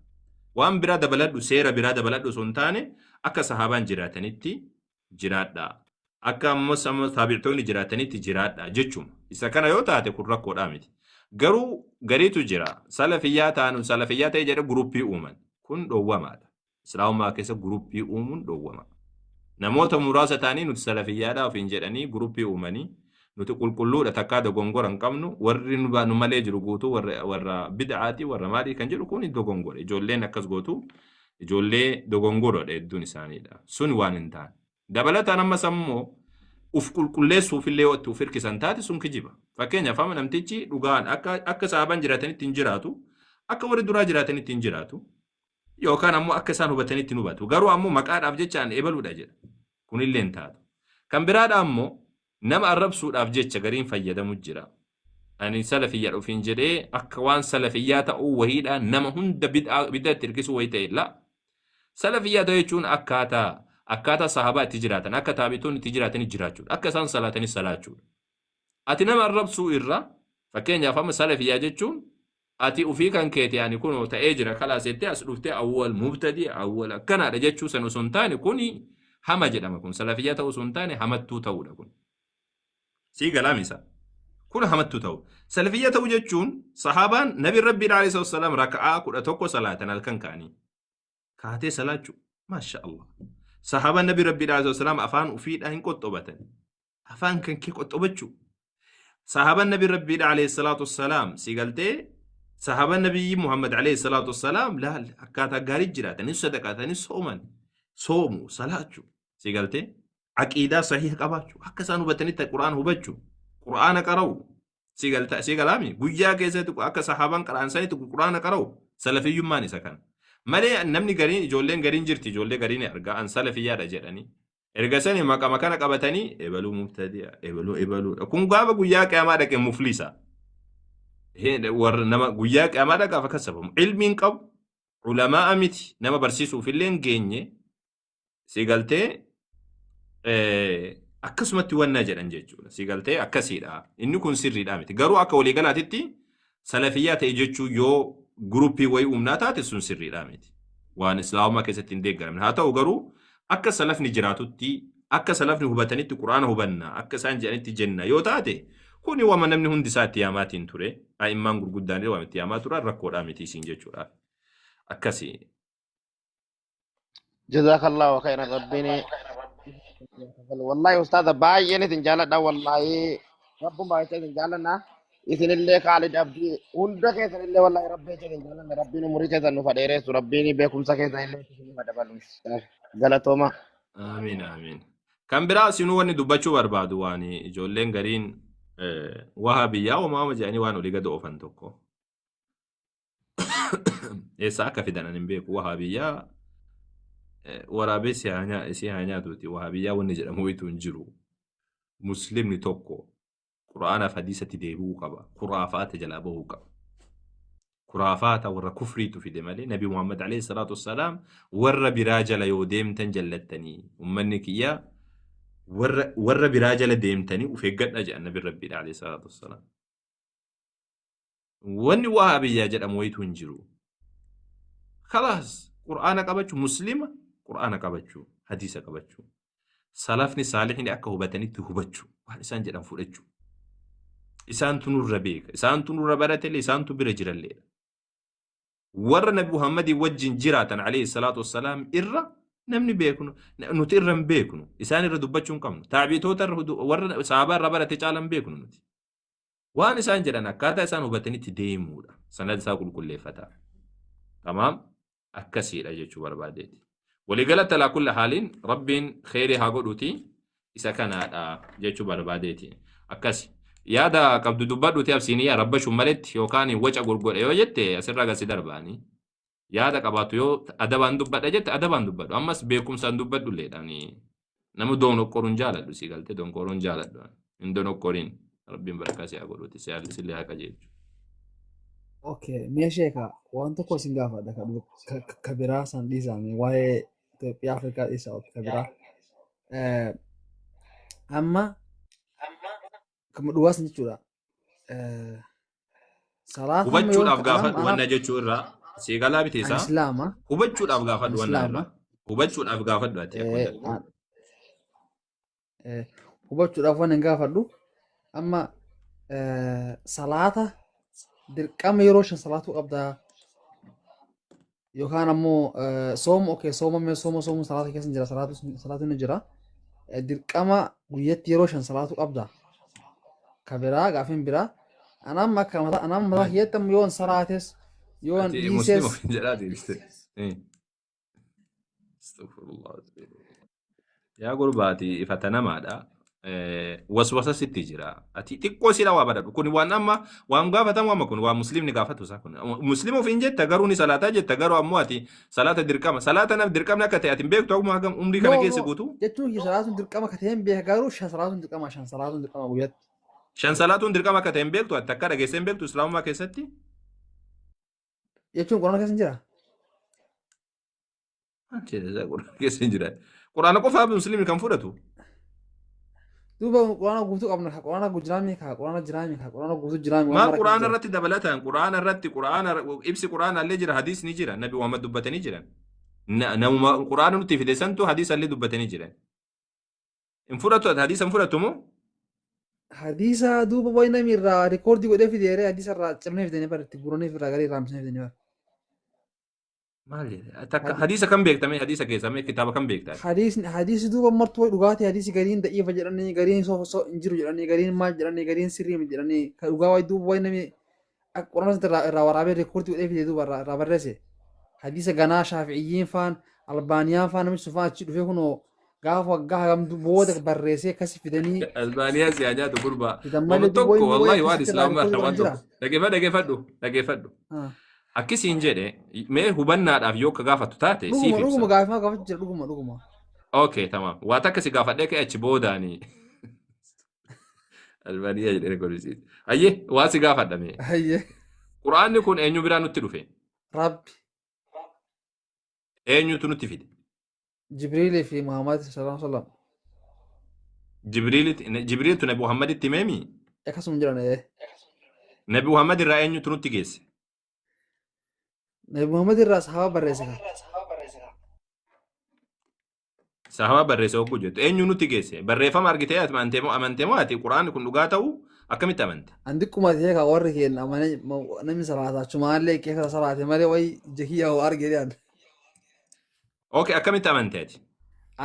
waan biraa dabaladhu seera biraa dabaladhu sun taane akka sahaabaan jiraatanitti jiraadha akka ammas taabictoonni jiraatanitti jiraadha jechuun isa kana yoo taate kun rakkoodhaa miti garuu gariitu jira salafiyyaa ta'e jedhe guruppii uuman kun dhowwamaadha. Islaamummaa keessa guruppii uumuun dhowwama. Namoota muraasa ta'anii nuti salafiyyaadhaa ofiin jedhanii guruppii uumanii nuti qulqulluudha takkaa dogongora hin qabnu warri nu malee jiru guutuu warra bid'aatii warra maalii kan jedhu kun dogongora. Ijoolleen akkas gootu ijoollee dogongorodha hedduun isaaniidha. Sun waan hin taane. Dabalataan ammas ammoo uf qulqulleessuufillee yoo itti uf hirkisan taate sun kijiba. Fakkeenyaaf amma namtichi dhugaan akka sahaabaan jiraatanitti hin jiraatu akka warri duraa jiraatanitti hin jiraatu. Yookaan ammoo akka isaan hubatanitti nu hubatu. Garuu ammoo maqaadhaaf jechaan ebaluudha jedha. Kunillee hin taatu. Kan biraadha ammoo nama arrabsuudhaaf jecha gariin fayyadamu jira. Ani salafiyyaa dhufiin jedhee akka waan salafiyyaa ta'uu wahiidhaan nama hunda bid'aatti hirkisuu wayii ta'e laa. Salafiyyaa ta'uu jechuun akkaataa sahaabaa itti jiraatan akka taabitoonni itti jiraatanii jiraachuudha. Akka isaan salaatanis salaachuudha. Ati nama arrabsuu irra fakkeenyaaf amma salafiyyaa jechuun ati ufii kan keeti ani kun ta'ee jira kalaasettee as dhuftee awwal mubtadii awwal akkanaadha jechuu san osoo hin taane kuni hama jedhama kun salafiyyaa ta'uu osoo hin taane hamattuu ta'uudha kun. Sii galaamisa. Kun hamattuu ta'u. Salafiyyaa ta'uu jechuun sahaabaan nabi rabbii alayhi wasallam raka'aa 11 salaatan halkan kaanii. Kaatee salaachuu maasha Allah. Sahaabaan nabi rabbii alayhi wasallam afaan ufiidhaa hin qoxxobatan. Afaan kan kee qoxxobachuu. Sahaabaan nabi rabbii alayhi wasallam sii galtee sahaabaan nabiyyi Muhammad alayhi salaatu wassalaam laal akkaataa gaarii jiraatanii sadaqaatanii soomu salaachuu si galtee aqiidaa sahiha qabaachuu akka isaan hubatanitti qura'aan hubachuu qura'aana qara'u si galaami guyyaa keessatti akka sahaabaan qara'an sanitti qura'aana qara'u salafiyyummaan isa kana malee namni gariin ijoolleen gariin jirti ijoollee gariin argaa an salafiyyaadha jedhanii erga sanii maqama kana qabatanii ebaluu mubtadi'a ebaluudha kun gaafa guyyaa qiyaamaa dhaqee mufliisa. Warra nama guyyaa qiyaamaadha gaafa kasabamu ilmiin qabu ulamaa miti nama barsiisuuf illee hin geenye si galtee akkasumatti wanna jedhan jechuudha si galtee akkasiidha inni kun sirriidha miti garuu akka waliigalaatitti salafiyyaa ta'e jechuu yoo guruppii wayii uumnaa taate sun sirriidha miti waan islaamummaa keessatti hin deeggaramne haa ta'u garuu akka salafni jiraatutti akka salafni hubatanitti quraana hubanna akka isaan jedhanitti jenna yoo taate kuni wama namni hundi isaa itti yaamaatiin ture a'immaan gurguddaan waan itti yaamaa turan rakkoodhaa miti isiin jechuudha akkasii. Jazakallahu khairan rabbiin wallahi ustaadha baay'een isin jaaladha wallahi rabbummaa isin jaalanna isinillee Khaalid Abdii hunda keessanillee wallahi rabbii isin jaalanna rabbiin umurii keessan nu fadheeressu rabbiin beekumsa keessanillee isin fadabalu galatooma. Amiin amiin. Kan biraa sinuu wanni dubbachuu barbaadu waan ijoolleen gariin wahabiyyaa uumaama jedhanii waan olii gad oofan tokko. Eessa akka fidan hin beeku wahabiyyaa waraabee si haa nyaatuuti wahabiyyaa wanni jedhamu wayitu hin jiru. Muslimni tokko quraanaaf hadiisatti deebi'uu qaba. Kuraafaata jalaa bahuu qaba. Kuraafaata warra kufriitu fide malee Nabi Muhammad alayhi salaatu wassalaam warra biraa jala yoo deemtan jallattanii ummanni kiyyaa warra biraa jala deemtanii uf eeggadha jedhan Nabi Rabbii alayhi salaatu wassalaam. Wanni wahabiyyaa jedhamu wayitu hin jiru. خلاص قرآن قبتشو مسلمة قرآن قبتشو حديث قبتشو سلفني صالحين أكا هبتني تهبتشو وحن إسان جدن فلتشو إسان تنور ربيك إسان تنور ربارة اللي إسان تبرجر الليل ور نبي محمد وجن جراتا عليه الصلاة والسلام إرّا نمني بيكونو نوتي إرّا بيكونو إسان إرّا دبتشون كمنو تعبيتو ور صحابة ربارة تجعلن بيكونو نوتي وان إسان جدن أكاتا إسان هبتني تديمو سند ساقل كل فتا تمام أكسير أجيشو برباديتي ولقلت على كل حال رب خيري هاقودوتي إسا كان جيشو برباديتي أكسي يادا قبض دبادو تياب سينيا ربشو ملت يوكاني وجه قرقر ايو جت أسر رغا سيدرباني يادا قباتو يو أدبان دباد أجت أدبان دبادو أمس بيكم سان دبادو ليداني نمو دونو قرون جالدو سيقلت دون قرون جالدو إن دونو قرين ربي بركاسي هاقودوتي سيالي سيلي هاكا جيشو Okay, meesheeka waan tokko isin gaafadha ka biraa san dhiisame waa'ee Itoophiyaa Afrikaa dhiisa ka biraa. Amma kama dhugaa san jechuudha. Salaata amma yoon hubachuudhaaf kadhatan gaafadhu wanna jechuu irraa siigalaa an biteessaa Islaama hubachuudhaaf an gaafadhu wanna Islaama irraa hubachuudhaaf gaafadhu ati akkuma hubachuudhaaf waan hin gaafadhu amma salaata dirqama yeroo shan salaatuu qabdaa yookaan ammoo sooma sooma salaata keessa jira salaatu ni jira dirqama guyyatti yeroo shan salaatuu qabdaa ka biraa gaafin biraa anam mataa kiyyatti ammoo yoon salaates yoon ati musliima dhiises ofiin jedhaati biste astaghfirullah yaa gurbaati ifata namaadha waswasa sitti jira ati xiqqoo sila waa badadhu kun waan amma waan gaafatamu amma kun waan muslimni gaafatu isaa kun muslima ofiin jetta garuu ni salaataa jetta garuu ammoo ati salaata dirqama salaata naf dirqamni akka ta'e ati hin beektu akkuma hagam umrii kana keessa guutu jechuun salaatuun dirqama ka ta'een beeka garuu shan salaatuun dirqama guyyatti. shan salaatuun dirqama akka ta'e hin beektu ati akka dhageessee hin beektu islaamummaa keessatti Jechuun quraana keessa hin jiraa? quraana keessa hin jira quraana qofaa muslimni kan fudhatu Duuba quraana guutuu qabna ka quraana jiraami ka quraana jiraami ka quraana guutuu jiraami waan maal mara quraana keessa jira. irratti dabalatan quraana irratti quraana ibsi quraana illee jira hadiis ni jira nabi Muhammad dubbatanii jiran namuma quraana nutti fide santu hadiis illee dubbatanii jiran in fudhatu hadiisa hin fudhatu moo Hadiisa duuba wayi namni irraa rikoordii godhee fideeree hadiisa irraa cirnee fidanii bara itti guranii irraa garii raamsanii fidanii bara. maal takka hadiisa kan beektame hadiisa keessame kitaaba kan beektaa Hadiisi duuba martuu dhugaatii hadiisi gariin da'iifa jedhanii gariin hin jiru jedhanii gariin maal jedhanii gariin sirrii jedhanii ka dhugaa wayi duuba wayi namni akka quraana irraa waraabee rikoordii godhee fidee duuba irraa barreesse. Hadiisa ganaa shaafi'iyyiin faan albaaniyaan faan namichi sun faan achi dhufee kunoo gaafa waggaa hagamtu booda barreessee akkasi fidanii albaaniyaa siyaa nyaatu gurbaa fidan wama malee duuba tokko inni wallahi wayi waan akkasitti irraa islaamaa rikoordii irra waan godhan jira. tokko dhageeffadhu akkisiin jedhe mee hubannaadhaaf yoo ka gaafatu taate siif Dhuguma ibsa gaafachuu jira dhuguma. okay tamam waa takka si gaafadhee ka'e achi boodaanii albaaniyaa jedhee rekoorisiiti ayyee waa si gaafadhame Hayyee quraanni kun eenyu biraa nutti dhufe Rabbi eenyutu nutti fide Jibriilii fi Muhammad sallallahu alaihi wasallam jibriiltu nabi muhammaditti himeemi akkasuma jiran nabi muhammad irraa eenyutu nutti geesse Nabi Muhammad irraa sahaba barreesse kan. sahaba barreesse hogguu jettu eenyu nutti geesse barreeffama argitee ati amantee moo ati quraanni kun dhugaa ta'uu akkamitti amante Andi kuma ta'e ka warri keenya namni salaata chumaallee keessa salaate malee wayi jahiyyaa waa argee dhaan. okay akkamitti amante ati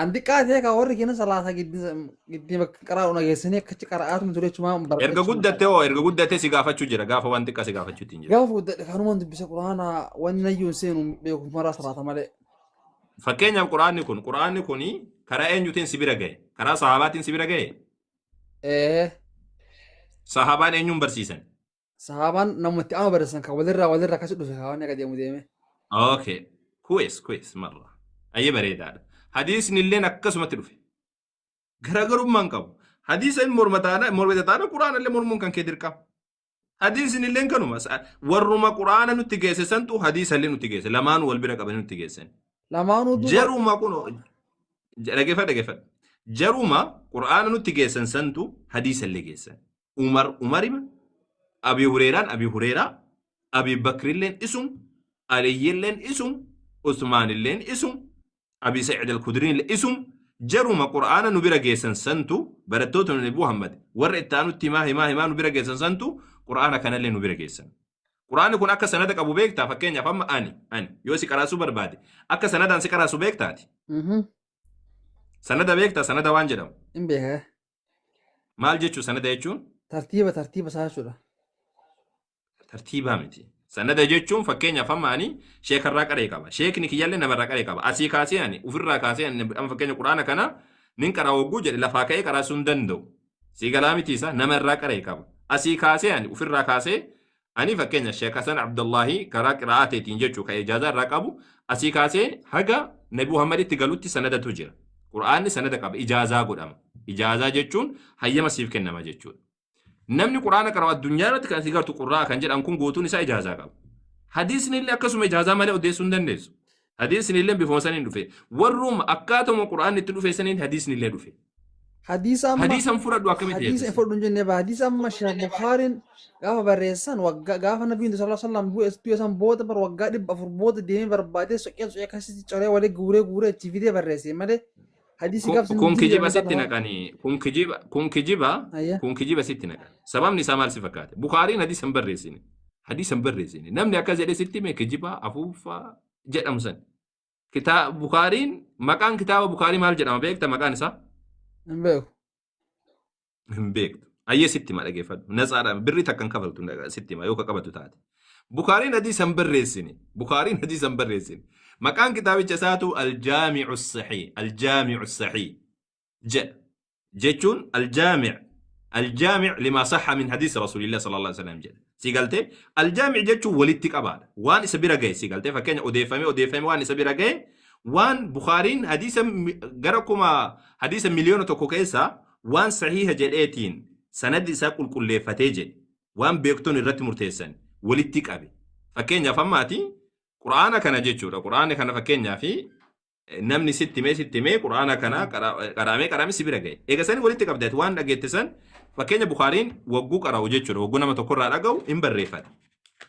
Andi qaatee ka warri keenya salaata giddii bakka qaraa una geessanii akkachi qaraa'aatu ture chumaa erga guddattee si gaafachuu jira gaafa waan xiqqaa si gaafachuutti hin jiru Gaafa fuudhadhe kanumaan dubbisa quraana wanni nayyuun seenu beeku maraa salaata malee. fakkeenyaaf quraanni kun karaa eenyutiin si bira ga'e karaa sahabaatiin si bira ga'e sahabaan eenyuun barsiisan Sahabaan namatti ama barreessan kan walirraa akkasi dhufe kaa wanni akka deemu deeme. okay kuwees marra ayyee bareedaadha hadiisni illeen akkasumatti dhufe garaagarummaan qabu hadiisa hin mormata taana quraana illee mormuun kan kee dirqama hadiisni illeen kanuma warruma quraana nutti geesse santu hadiisa illee nutti geesse lamaanuu wal bira qabanii nutti geessan Lamaanuu duuba jaruma kun dhageeffadha jaruma quraana nutti geessan santu hadiisa illee geessan umarima abi hureeraa abi bakrilleen isum aliyyilleen isum Usmaan illeen isum Abi Sa'id al-Khudriin isum jaruma qur'aana nu bira geessan santu barattoota Nabi Muhammad warra itti aanutti himaa nu bira geessan santu qur'aana kanallee nu bira geessan. Qur'aanni kun akka sanada qabu beektaa fakkeenyaaf amma ani yoo si qaraasuu barbaade akka sanadaan si qaraasuu beektaati. Sanada beektaa sanada waan jedhamu. Hin beekaa. Maal jechuu sanada jechuun? Tartiiba isaa jechuudha. Tartiibaa miti. Sanada jechuun fakkeenyaaf amma ani sheekarraa qaree qaba. Sheekni kiyyaallee namarraa qaree qaba. Asii kaasee ani ofirraa kaasee ani amma fakkeenya quraana kana nin qaraa hogguu jedhe lafaa ka'ee qaraasuu hin danda'u. Si galaa miti isa namarraa qaree qaba. Asii kaasee ani ofirraa kaasee ani fakkeenya Sheek Hasan Abdullahi karaa qiraa'ateetiin jechuu ka ijaazaa irraa qabu asii kaasee haga Nabi Muhammaditti galutti sanadatu jira. Quraanni sanada qaba ijaazaa godhama. Ijaazaa jechuun hayyama siif kennama jechuudha. Namni quraana qara'u addunyaa irratti kan sigartu qurraa kan jedhan kun gootuun isaa ijaazaa qaba. Hadiisni illee akkasuma ijaazaa malee odeessuu hin dandeessu. Hadiisni illee bifuma saniin dhufe. Warruma akkaatuma quraanni itti dhufe saniin hadiisni illee dhufe. Hadiisan fudhadhu akkamitti hadiisa eebbisa? fudhadhu hin jenne ba hadiisa amma Sheekh Bukhaariin gaafa barreessan gaafa Nabiin sallallahu alaihi wasallam bu'ee san booda bar waggaa 400 booda deemee barbaadee soqee akkasitti coree walee guuree itti fidee barreesse malee hadiisi gaafsi Kun kijiba sitti naqanii kun kijiba sitti naqan. Sababni isaa maal si fakkaate? Bukhaariin hadiisan barreessine. Hadiisan barreessine. Namni akkas jedhee sitti mee kijiba afuuffaa jedhamu san. Bukhaariin maqaan kitaaba Bukhaarii maal jedhama beekta maqaan isaa? hin beeku. Hin beektu. Ayyee sitti ma dhageeffadhu. Natsaadhaan birri takkan kafaltu sitti ma yoo qabatu taate. Bukhaariin hadiisan barreessine. Bukhaariin hadiisan barreessine. Maqaan kitaabicha isaatu Al-Jaami'u Sahih. Al-Jaami'u Sahih. Jechuun Al-Jaami' lima sahha min hadiis Rasuulillah sallallahu alaihi wasallam jedha. Sigaltee Al-Jaami' jechuun walitti qabaadha. Waan isa bira gahe sigaltee fakkeenya odeeffame waan isa bira gahe waan Bukhaariin hadiisa gara kuma hadiisa miliyoona tokko keessaa waan sahiha jedheetiin sanaddi isaa qulqulleeffatee jedhe waan beektoon irratti murteessan walitti qabe. Fakkeenyaaf ammaati quraana kana jechuudha. Quraana kana fakkeenyaaf namni sitti mee quraana kana qaraamee si bira gahe. Eega sanii walitti qabdeet waan dhageettisan fakkeenya Bukhaariin wagguu qara'u jechuudha. Wagguu nama tokkorraa dhaga'u hin barreeffate.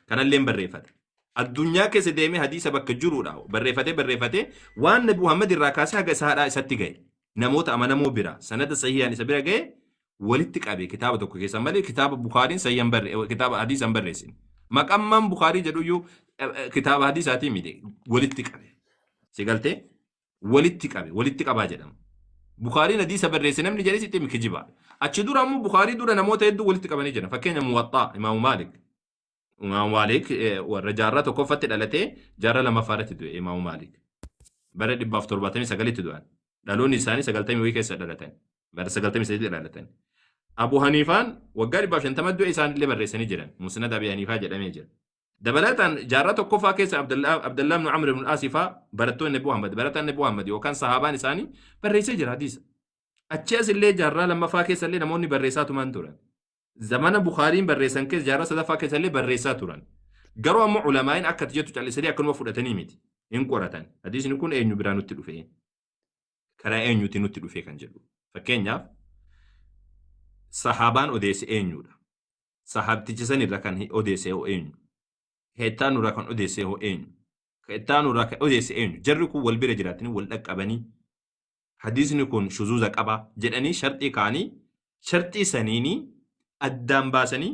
Kanallee hin barreeffate. Addunyaa keessa deemee hadiisa bakka jiruudha. Barreeffatee waan Nabi Muhammad irraa kaasee haga isaadhaa isatti gahe. Namoota amanamoo bira sanada sahihaan isa bira gahe walitti qabe kitaaba tokko keessa malee kitaaba Bukhaariin sahihan kitaaba hadiisan barreessin. Maqammaan Bukaarii jedhuyyuu kitaaba hadiisaatii miti walitti qabe. Sigaltee walitti qabaa jedhama. Bukhaariin hadiisa barreesse namni jedhee sitti kijiba. Achi dura ammoo Bukaarii dura namoota hedduu walitti qabanii jiran. Fakkeenya Muwaxxaa Imaamu Maalik. Imaamu Maalik warra jaarraa tokkoffatti dhalatee jaarraa lammaffaarratti du'e Imaamu Maalik. Bara 179tti du'an. Dhaloonni isaanii 90 keessa dhalatan. Bara 93 dhalatan. Abu Haniifaan waggaa 150 du'e isaanillee barreessanii jiran. Musnad Abi Haniifaa jedhamee jira. Dabalataan jaarraa tokkoffaa keessa Abdullah ibn Amr ibn Asifaa barattoonni Nabi Muhammad barataan Nabi Muhammad yookaan sahaabaan isaanii barreessee jira hadiisa. Achi asillee jaarraa lammaffaa keessallee namoonni barreessaa tuman turan. Zamana Bukhaariin barreessan keessa jaarraa sadaffaa keessallee barreessaa turan. Garuu ammoo ulamaa'in akka jettu callisanii akkanuma fudhatanii miti. Hin qoratan. Hadiisni kun eenyu biraa nutti dhufe? Karaa eenyuutiin nutti dhufe kan jedhu. Fakkeenyaaf sahaabaan odeesse eenyudha? Sahaabtichi sanirra kan odeesse hoo eenyu? Heettaan nurraa kan odeesse hoo eenyu? Heettaan nurraa kan odeesse eenyu? Jarri kun wal bira jiraatanii wal dhaqqabanii hadiisni kun shuzuuza qaba jedhanii sharxii kaanii sharxii saniini addaan baasanii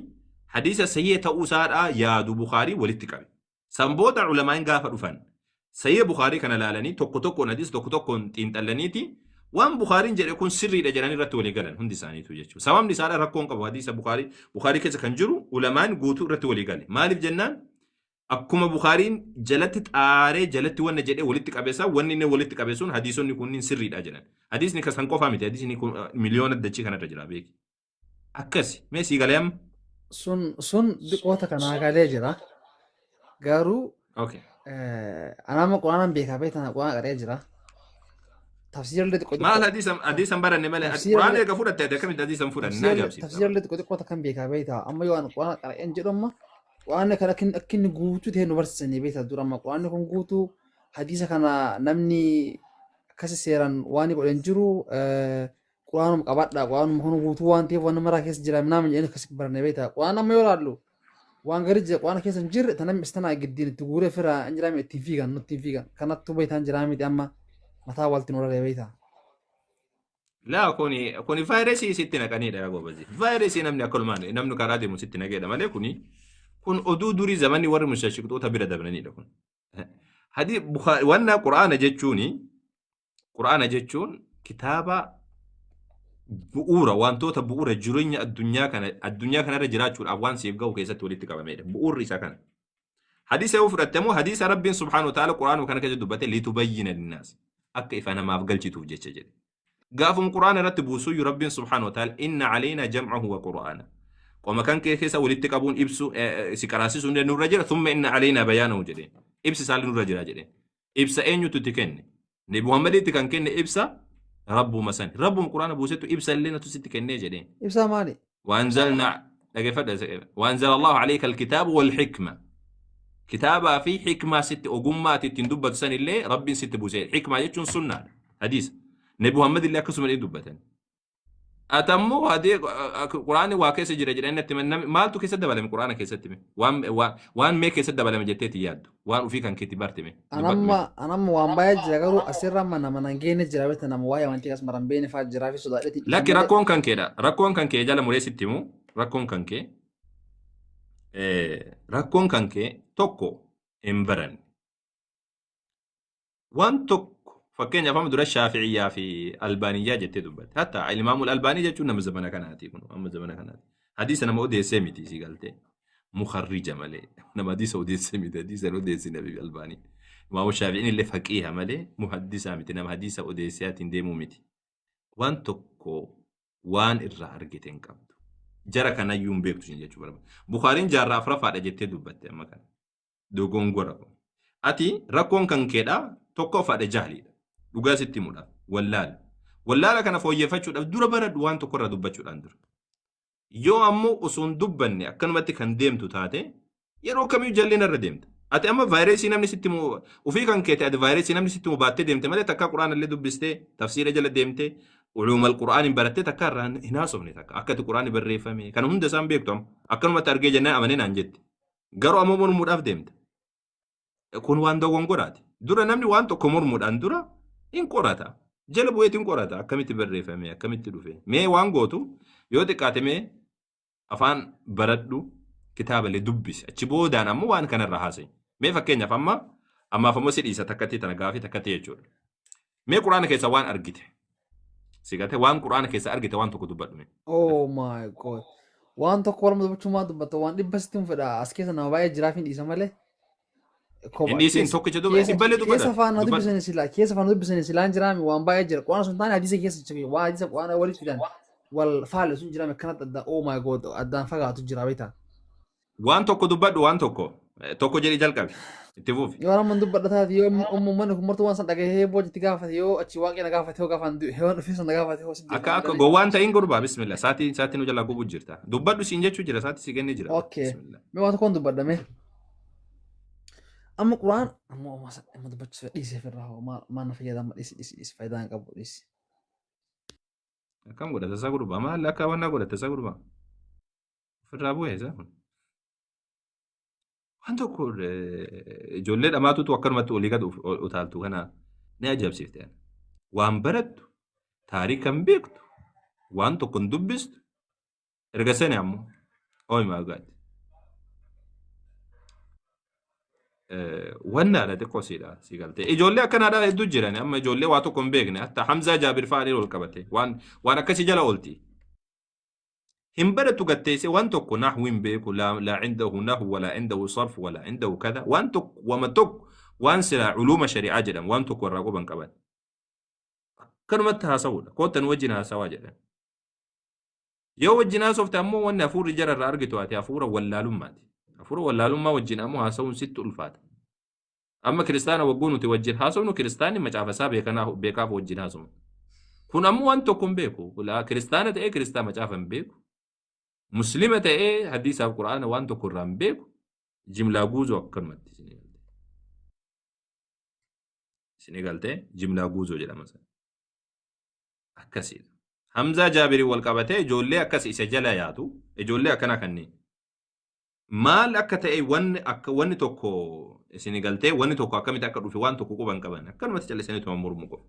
hadiisa sayyee ta'uu isaadhaa yaadu Bukaarii walitti qabe. Sanboota ulamaa'in gaafa dhufan sayyee Bukaarii kana laalanii tokko tokkoon hadiisa tokko tokkoon xiinxallaniiti waan Bukaariin jedhe kun sirriidha jedhanii irratti walii galan hundi isaaniitu jechuudha. Sababni isaadhaa rakkoon qabu hadiisa Bukaarii keessa kan jiru ulamaan guutuu irratti walii gale. Maaliif jennaan? Akkuma Bukaariin jalatti xaaree jalatti wanna jedhee walitti qabeessaa wanni inni walitti qabeessuun hadiisonni kunniin sirriidha jedhan. Hadiisni kan qofaa miti hadiisni kun miliyoona dachii kanarra jira beeki. Akkasi mee sii galee amma? Sun dhiqoota kanaa galee jira. Garuu anama quraanaan beekaa beektan quraana qaree jira. Tafsiirri xiqqoo maal hadiisan baranne malee quraana eega fudhatte akkamitti hadiisan fudhanne naa jaabsiisa. Tafsiirri xiqqoo kan beekaa beektaa amma yoo quraana qareen jedhu amma quraanni kana akka inni guutuu ta'e nu barsiisanii beektaa dura amma quraanni kun guutuu hadiisa kana namni akkasi seeran waan godhan jiru quraanuma qabadhaa quraanuma kun guutuu waan ta'eef waan maraa keessa jira namni jedhanii akkasi barannee beektaa quraan amma yoo laallu وان غير جي وانا كيس نجر تنم استنا قدين تقولي فرا انجرامي التنفيقا نتنفيقا كانت تبيت انجرامي دي اما متى والت نورا بيتا لا كوني فايروسي ستنا كانيدا يا غوبزي فايروسي نمني اكل مان نمنو كارادي مو ستنا كده مالي كون ادو دوري زماني ور مشاشكتو تبير دبنني لكون هذه بخاري وانا قرآن جتشون كتابة bu'uura wantoota bu'uura jireenya addunyaa kana irra jiraachuun waan siif ga'u keessatti walitti qabameedha. Bu'uurri isaa kana. Hadiisa yoo fudhattamu hadiisa Rabbiin subhaanahu wa ta'ala Quraanuma kana keessa dubbate litubayyina linnaas akka ifa namaaf galchituuf jecha jedhe. Gaafum Quraana irratti buusuu Rabbiin subhaanahu wa ta'ala inna caleena jam'ahu wa qura'aana. Qoma kan keessa walitti qabuun ibsu si qaraasisuun nurra jira thumma inna caleena bayaanahu jedhe. Ibsi isaallee nurra jira jedhe. Ibsa eenyutu itti kenne? Nabi Muhammaditti kan kenne ibsa رب مسن رب القرآن بوسيتو إبسل لنا تسيت كنيه جدين إبسا مالي وأنزل الله عليك الكتاب والحكمة كتابة في حكمة ست أقمات تندبة سن الله رب ست بوسيت حكمة يجون سنة حديث نبي محمد الله كسم الإندبة أتمو هذه القرآن واقع سجرا جرا إن تمنى مالتو كيس دبلا من القرآن كيس تمي وان ما كيس دبلا من جتة ياد وان وفي كان كتبار تمي أنا وان بايج جرو أسير من جيني جرابت أنا موايا وانتي أسمع بيني فاج جرافي سوداء لكن ركون كان كي جالا مريس تيمو ركون كان كي ركون كان كي توكو إمبرن وان توك فكين يفهم دور الشافعية في ألبانية جت دبت حتى الإمام الألباني جت نم زمانه كان هاتي كنو أم زمانه كان هاتي حديث أنا ما أودي سميتي سي قالته مخرجة ملي نما حديث أودي سميتي حديث أنا أودي سنبي الألباني الإمام الشافعي اللي فقيه ملي محدث أمتي نما حديث أودي سياتين ديمو متي وان توكو وان إرّارجتين كابد جرى كان يوم بيكتو جنجة شبرم بخارين جرى أفرف على جت دبت أما كان دوغون غورا أتي ركون كان كذا توكو فاد جاهلي dhugaa sitti muudhaaf wallaala kana fooyyeffachuudhaaf dura bara waan tokko irra dubbachuudhaan dura yoo ammoo osoo hin dubbanne akkanumatti kan deemtu taate yeroo kamiyyuu jalleen irra deemta ati amma vaayirasii namni sitti ofii kan keete ati vaayirasii namni sitti baattee deemte malee takka quraana illee dubbistee tafsiira jala deemte ulumal qura'aaniin barattee takka irraa hin haasofne takka akkati quraani barreeffame kana hunda isaan beektu amma akkanumatti argee jennaan amanee naan jette garuu ammoo mormuudhaaf deemta kun waan dogongoraati dura namni waan tokko mormuudhaan dura in qorata jala bu'eet in qorata akkamitti barreeffame akkamitti dhufe mee waan gootu yoo xiqqaate mee afaan baradhu kitaabalee dubbise achi boodaan ammoo waan kanarra haasa'e mee fakkeenyaaf ammaaf ammoo si dhiisa takkatti tana gaafii takkatti jechuudha mee quraana keessa waan argite sigate waan quraana keessa argite waan tokko dubbadhu mee oh my god waan tokko walma dubbachuu dubbattu waan dhibba sitti hin fedha as keessa nama baay'ee jiraafiin dhiisa malee inni isin tokkicha dubbalee dubbata keessa faana dubbisanii silaan jiraami waan baay'ee jira quraana sun taane hadiisa keessa jira waa hadiisa quraana walitti fidan wal faale sun jiraami akkanatti adda oh my god addaan fagaatu jira beektaa waan tokko dubbadhu waan tokko jedhi jalqabe itti fuufi yoo nama dubbadha taate yoo uummanni kun martuu waan san dhagahee boojitti gaafate yoo achi waaqee na gaafate yoo gaafan heewwan dhufee san na gaafate yoo si akka gowwaan ta'in gurbaa bismillah saatii nu jala gubu jirta dubbadhu siin jechuu jira saatii si kennee jira okay mee waan tokkoon dubbadhame amma quraan amma dubbachuu dhiisee firraa hoo maal na fayyadama dhiisi faayidaan qabu dhiisi akkam godhata isaa gurbaa maal akka waan godhata isaa gurbaa firraa bu'ee isaa kun waan tokko ijoollee dhamaatutu akkanumatti olii gad utaaltu kana ni ajaa'ibsiifte waan barattu taariika hin beektu waan tokko hin dubbistu erga sani ammoo ooyi maagaati wanna ala xiqqoosiidha si galtee ijoollee akkanaadha hedduu jiran amma ijoollee waa tokko hin beekne hatta Hamzaa Jaabir fa'aa ol qabate waan akkasii jala oolti هم بدأت قتيسي وانتك نحو بيك لا عنده نحو ولا عنده صرف ولا عنده كذا وانتك ومتك وانسلا علوم شريعة جدا وانتك والرقوبا كمان كانوا متها سولا كوتا نوجنها سوا جدا يو وجنها سوفت أمو وانا فور رجال الرأرقتو آتي أفورا ولا لماتي أفورا ولا لما وجنا أمو هاسون 6 ألفات أما كريستانا وقونو توجنها سونو كريستاني مجعف سابي بيكاف وجنها سون كون أمو وانتكم بيكو ولا كريستانا تأي كريستان مجعفا بيكو مسلمة إيه حديث القرآن وأنتو قرآن بيك جملة جوزو أكرمت سنغالتي جملة جوزو جدا مثلا أكسيد حمزة جابري والقبته جولي أكس إسجلا ياتو جولي أكنا كني maal akka ta'e wanni tokko isin galtee wanni tokko akkamitti akka dhufe waan tokko quban qaban akkanumatti callisanii tuma mormu qofa.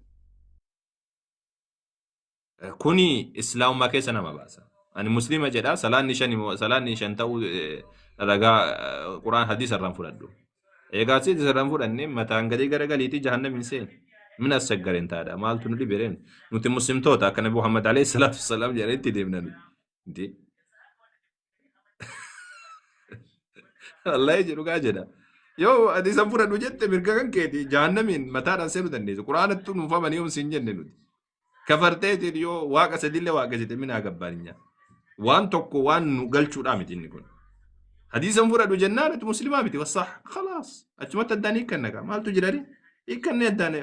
Kuni islaamummaa keessa nama baasa. Ani muslima jedha salaanni shan ta'uu ragaa quraan hadiisa irraan fudhadhu. Egaa si irraan fudhanne mataan gadii garagaliitii jahannam hin seenu. Min as shaggareen taadha maaltu nu dhibeen nuti muslimtoota akka Nabi Muhammad alayhi salaatu wassalaam jedhanitti deemna nuti. Allah jedhu gaa jedha. Yoo hadiisan fudhadhu jette mirga kan keeti jahannamiin mataadhaan seenuu dandeessu. Quraanatti nuufamanii yoom siin jenne nuti. Kafarteetiin yoo waaqa sadillee waaqa jette minaa gabbaaninya. Waan tokko waan nu galchuudhaa miti inni kun. Hadiisan fudhadhu jennaan nuti muslimaa miti wasaa khalaas achumatti addaan hiikkanna gaa maaltu jedhani hiikkanne addaan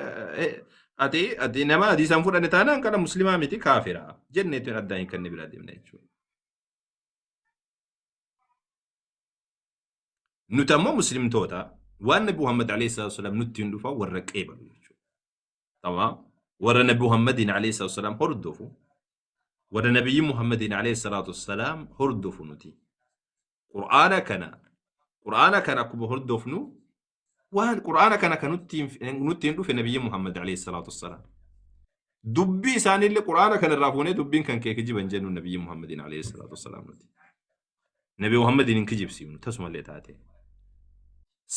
ati nama hadiisan fudhanne taanaan kana muslimaa miti kaafira jenneetiin addaan hiikkanne biraa deemna jechuudha. Nuti ammoo muslimtoota waan Nabi Muhammad alayhi salaatu wassalaam nutti hin dhufa warra qeebalu jechuudha. Tamam warra Nabi Muhammadin alayhi salaatu wassalaam hordofu warra Nabiyyi Muhammadin alayhi salaatu wassalaam hordofu nuti. Qur'aana kana akkuma hordofnu waan qur'aana kana kan nutti hin dhufe Nabiyyi Muhammad alayhi salaatu wassalaam. Dubbii isaaniillee qur'aana kana irraa fuunee dubbiin kan kee kijiban jennu Nabiyyi Muhammadin alayhi salaatu wassalaam nuti. Nabi Muhammadin hin kijibsiifnu tasumallee taate.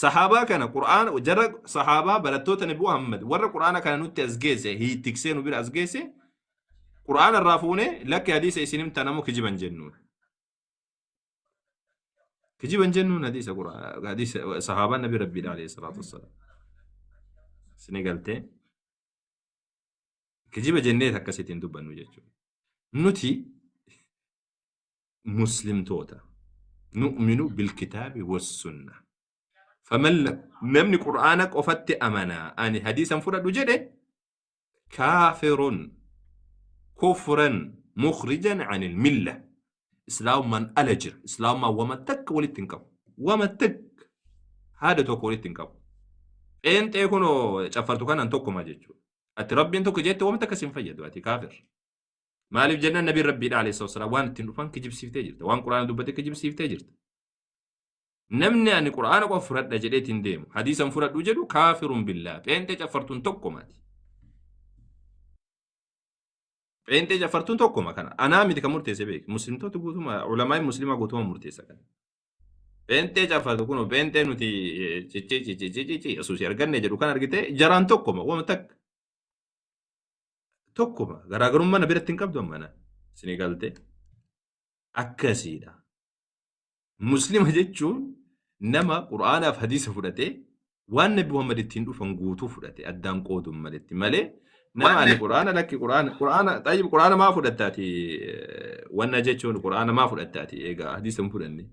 Sahaabaa kana qur'aana jarra sahaabaa barattoota Nabi Muhammad warra qur'aana kana nutti as geesse hiitiksee nu bira as geesse qur'aana irraa fuunee lakki hadiisa isinim tanamu kijiban jennu. Kijiban jennu hadiisa sahaabaa Nabi Rabbii alayhi salaatu wassalaam. Sini galtee kijiba jennee akkasitiin dubbannu jechuudha. Nuti muslimtoota nu'minu bilkitaabi wassunnah. فمن نمني قرآنك أفت أمنا أني حديثا فرد جده كافر كفرا مخرجا عن الملة إسلام من ألجر إسلام وما تك ولتنكب وما تك هذا توك ولتنكب أنت يكونوا شفرتك أن توك ما جيتشو أتربي أنتو كجيت وما تكسين فيد واتي كافر ما لي بجنة النبي ربي عليه الصلاة والسلام وان تنفان كجيب سيف تجرت وان قرآن دوبتك كجيب سيف تجرت namni ani qur'aana qofa fudhadha jedheetiin deemu hadiisan fudhadhu jedhu kaafirun billaa pheenxee caffartuun tokkomaati. Pheenxee caffartuun tokkoma kana anaa miti kan murteesse beeki muslimtoota guutuma ulamaa muslimaa guutuma murteessa kana. Pheenxee caffartu kun pheenxee nuti ciccii asuusii arganne jedhu kan argite jaraan tokkoma wama takka tokkoma garaagarummaa na biratti hin qabdu ammana isinii galte akkasiidha. Muslima jechuun nama qur'aanaaf hadiisa fudhatee waan Nabi Muhammad ittiin dhufan guutuu fudhate addaan qooduun maletti malee nama ani qur'aana lakki qur'aana maa fudhattaati wanna jechuun qur'aana maa fudhattaati egaa hadiisa hin fudhanne